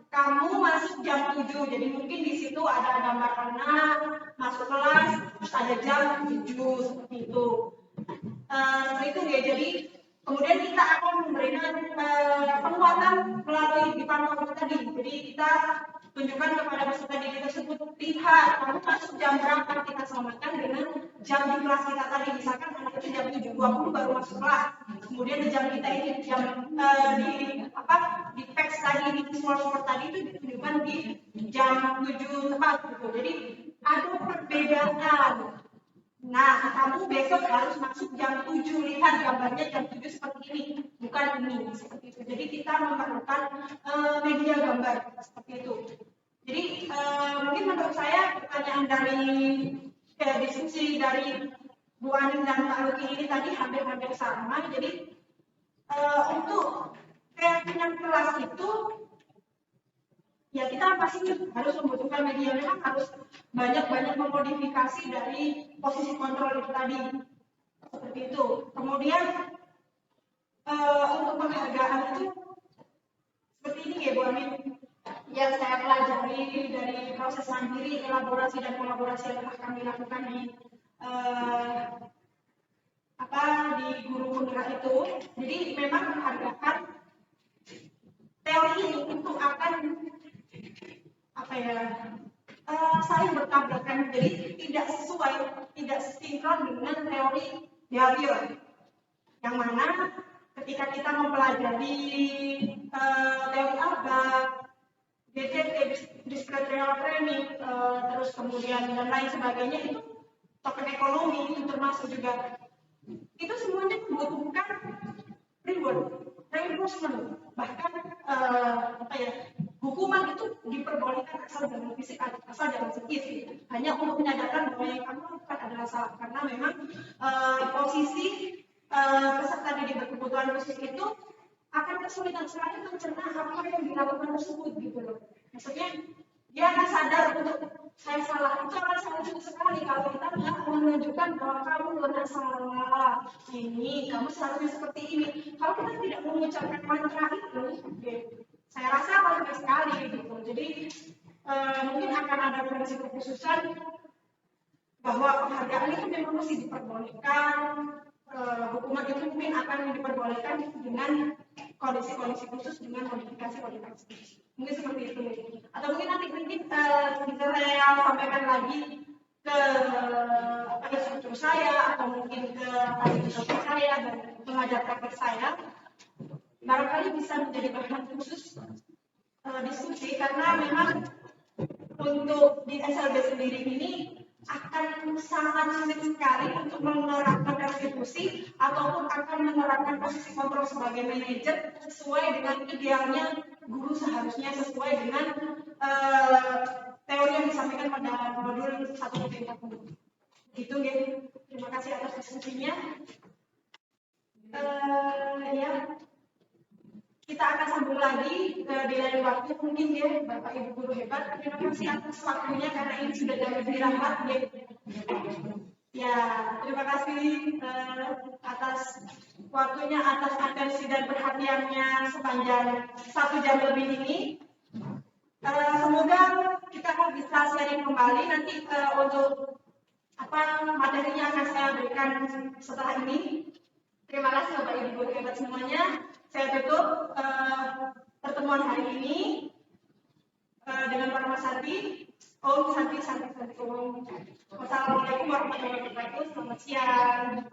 kamu masuk jam 7, jadi mungkin di situ ada gambar anak masuk kelas, terus ada jam 7 seperti itu. Seperti itu ya. Jadi kemudian kita akan memberikan penguatan melalui dipantau tadi. Jadi kita tunjukkan kepada peserta didik tersebut, lihat kamu masuk jam berapa, kita samakan dengan jam di kelas kita tadi. Misalkan anak itu jam 7.20 baru masuk kelas, kemudian di jam kita ini jam di text tadi, di visual support tadi itu ditunjukkan di jam 7 tepat gitu. Jadi ada perbedaan. Nah, kamu besok harus masuk jam 7, lihat gambarnya jam 7 seperti ini, bukan ini, seperti itu. Jadi kita memerlukan media gambar seperti itu. Jadi mungkin menurut saya pertanyaan dari diskusi dari Bu Anin dan Pak Luki ini tadi hampir-hampir sama. Jadi untuk setelah itu ya kita pasti harus membutuhkan media, memang harus banyak memodifikasi dari posisi kontrol itu tadi, seperti itu. Kemudian untuk penghargaan itu seperti ini ya Bu Amin, yang saya pelajari dari proses mandiri, elaborasi dan kolaborasi yang telah kami lakukan di di guru penggerak itu. Jadi memang menghargakan teori ini itu akan saling bertabrakan, jadi tidak sesuai, tidak sinkron dengan teori behavior, yang mana ketika kita mempelajari teori ABA, DDT, discretionary training, terus kemudian dan lain sebagainya, itu token ekonomi itu termasuk juga, itu semuanya membutuhkan reinforcement, bahkan hukuman itu diperbolehkan asal dalam fisik, asal dalam psikis, hanya untuk menyadarkan bahwa yang kamu lakukan adalah salah, karena memang posisi peserta didik berkebutuhan khusus itu akan kesulitan sekali mencerna apa yang dilakukan tersebut gitu loh. Maksudnya dia akan sadar untuk saya salah, itu akan sangat sulit sekali kalau kita nggak menunjukkan bahwa kamu benar salah, ini kamu seharusnya seperti ini. Kalau kita tidak mengucapkan mantra itu, saya rasa akan sulit sekali gitu. Jadi mungkin akan ada prinsip kekhususan bahwa penghargaan itu memang mesti diperbolehkan, hukuman itu mungkin akan diperbolehkan dengan kondisi-kondisi khusus, dengan modifikasi khusus. Mungkin seperti itu. Atau mungkin nanti bisa saya sampaikan lagi ke instruktur saya, atau mungkin ke instruktur saya dan pengajar praktek saya, barangkali bisa menjadi bahan khusus diskusi, karena memang untuk di SLB sendiri ini akan sangat sulit sekali untuk menerapkan restitusi ataupun akan menerapkan posisi kontrol sebagai manajer sesuai dengan idealnya guru, seharusnya sesuai dengan teori yang disampaikan pada modul 1.40. Gitu ya. Terima kasih atas diskusinya. Ya. Kita akan sambung lagi di lain waktu mungkin ya, Bapak Ibu guru hebat. Terima kasih atas waktunya, karena ini sudah jam istirahat ya. Ya, terima kasih atas waktunya, atas atensi dan perhatiannya sepanjang 1 jam lebih ini. Semoga kita bisa sharing kembali nanti untuk materinya akan saya berikan setelah ini. Terima kasih Bapak Ibu guru hebat semuanya. Saya tutup pertemuan hari ini dengan Parma Santi. Om Santi Santi Santi Om. Wassalamualaikum warahmatullahi wabarakatuh. Selamat siang.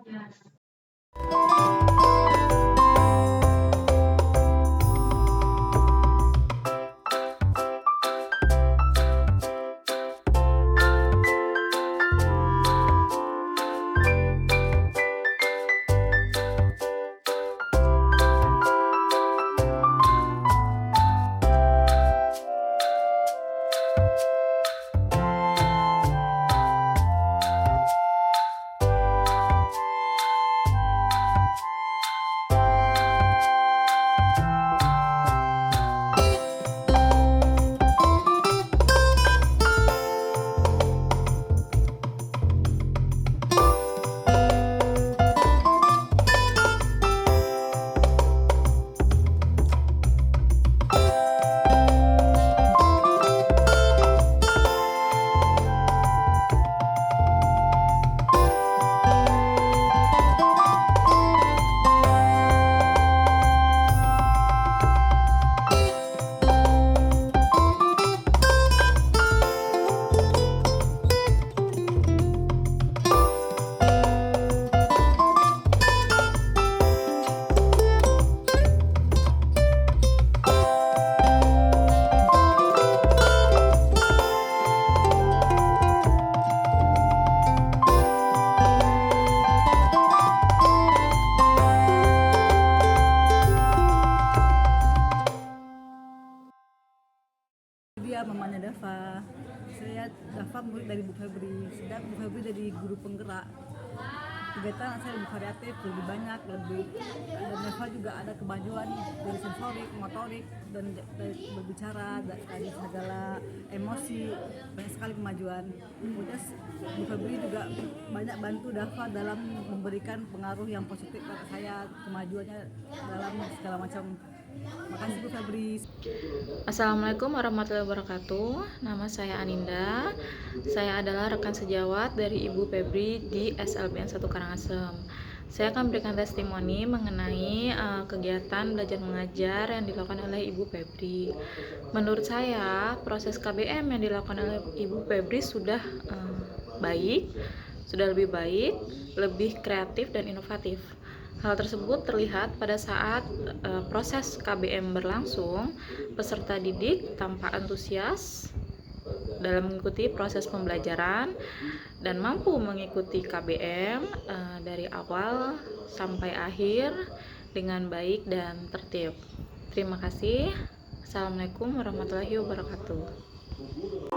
Mamanya Dava. Saya Dava murid dari Bu Febri, sedang Bu Febri dari guru penggerak. kegiatan saya lebih variatif, lebih banyak, dan Neva juga ada kemajuan dari sensorik, motorik, dan dari berbicara, dari segala emosi, banyak sekali kemajuan. Kemudian Bu Febri juga banyak bantu Dava dalam memberikan pengaruh yang positif pada saya, kemajuannya dalam segala macam. Makasih Bu Febri. Assalamualaikum warahmatullahi wabarakatuh. Nama saya Aninda. Saya adalah rekan sejawat dari Ibu Febri di SLBN 1 Karangasem. Saya akan memberikan testimoni mengenai kegiatan belajar mengajar yang dilakukan oleh Ibu Febri. Menurut saya, proses KBM yang dilakukan oleh Ibu Febri sudah baik, sudah lebih baik, lebih kreatif dan inovatif. Hal tersebut terlihat pada saat proses KBM berlangsung, peserta didik tampak antusias dalam mengikuti proses pembelajaran dan mampu mengikuti KBM dari awal sampai akhir dengan baik dan tertib. Terima kasih. Assalamualaikum warahmatullahi wabarakatuh.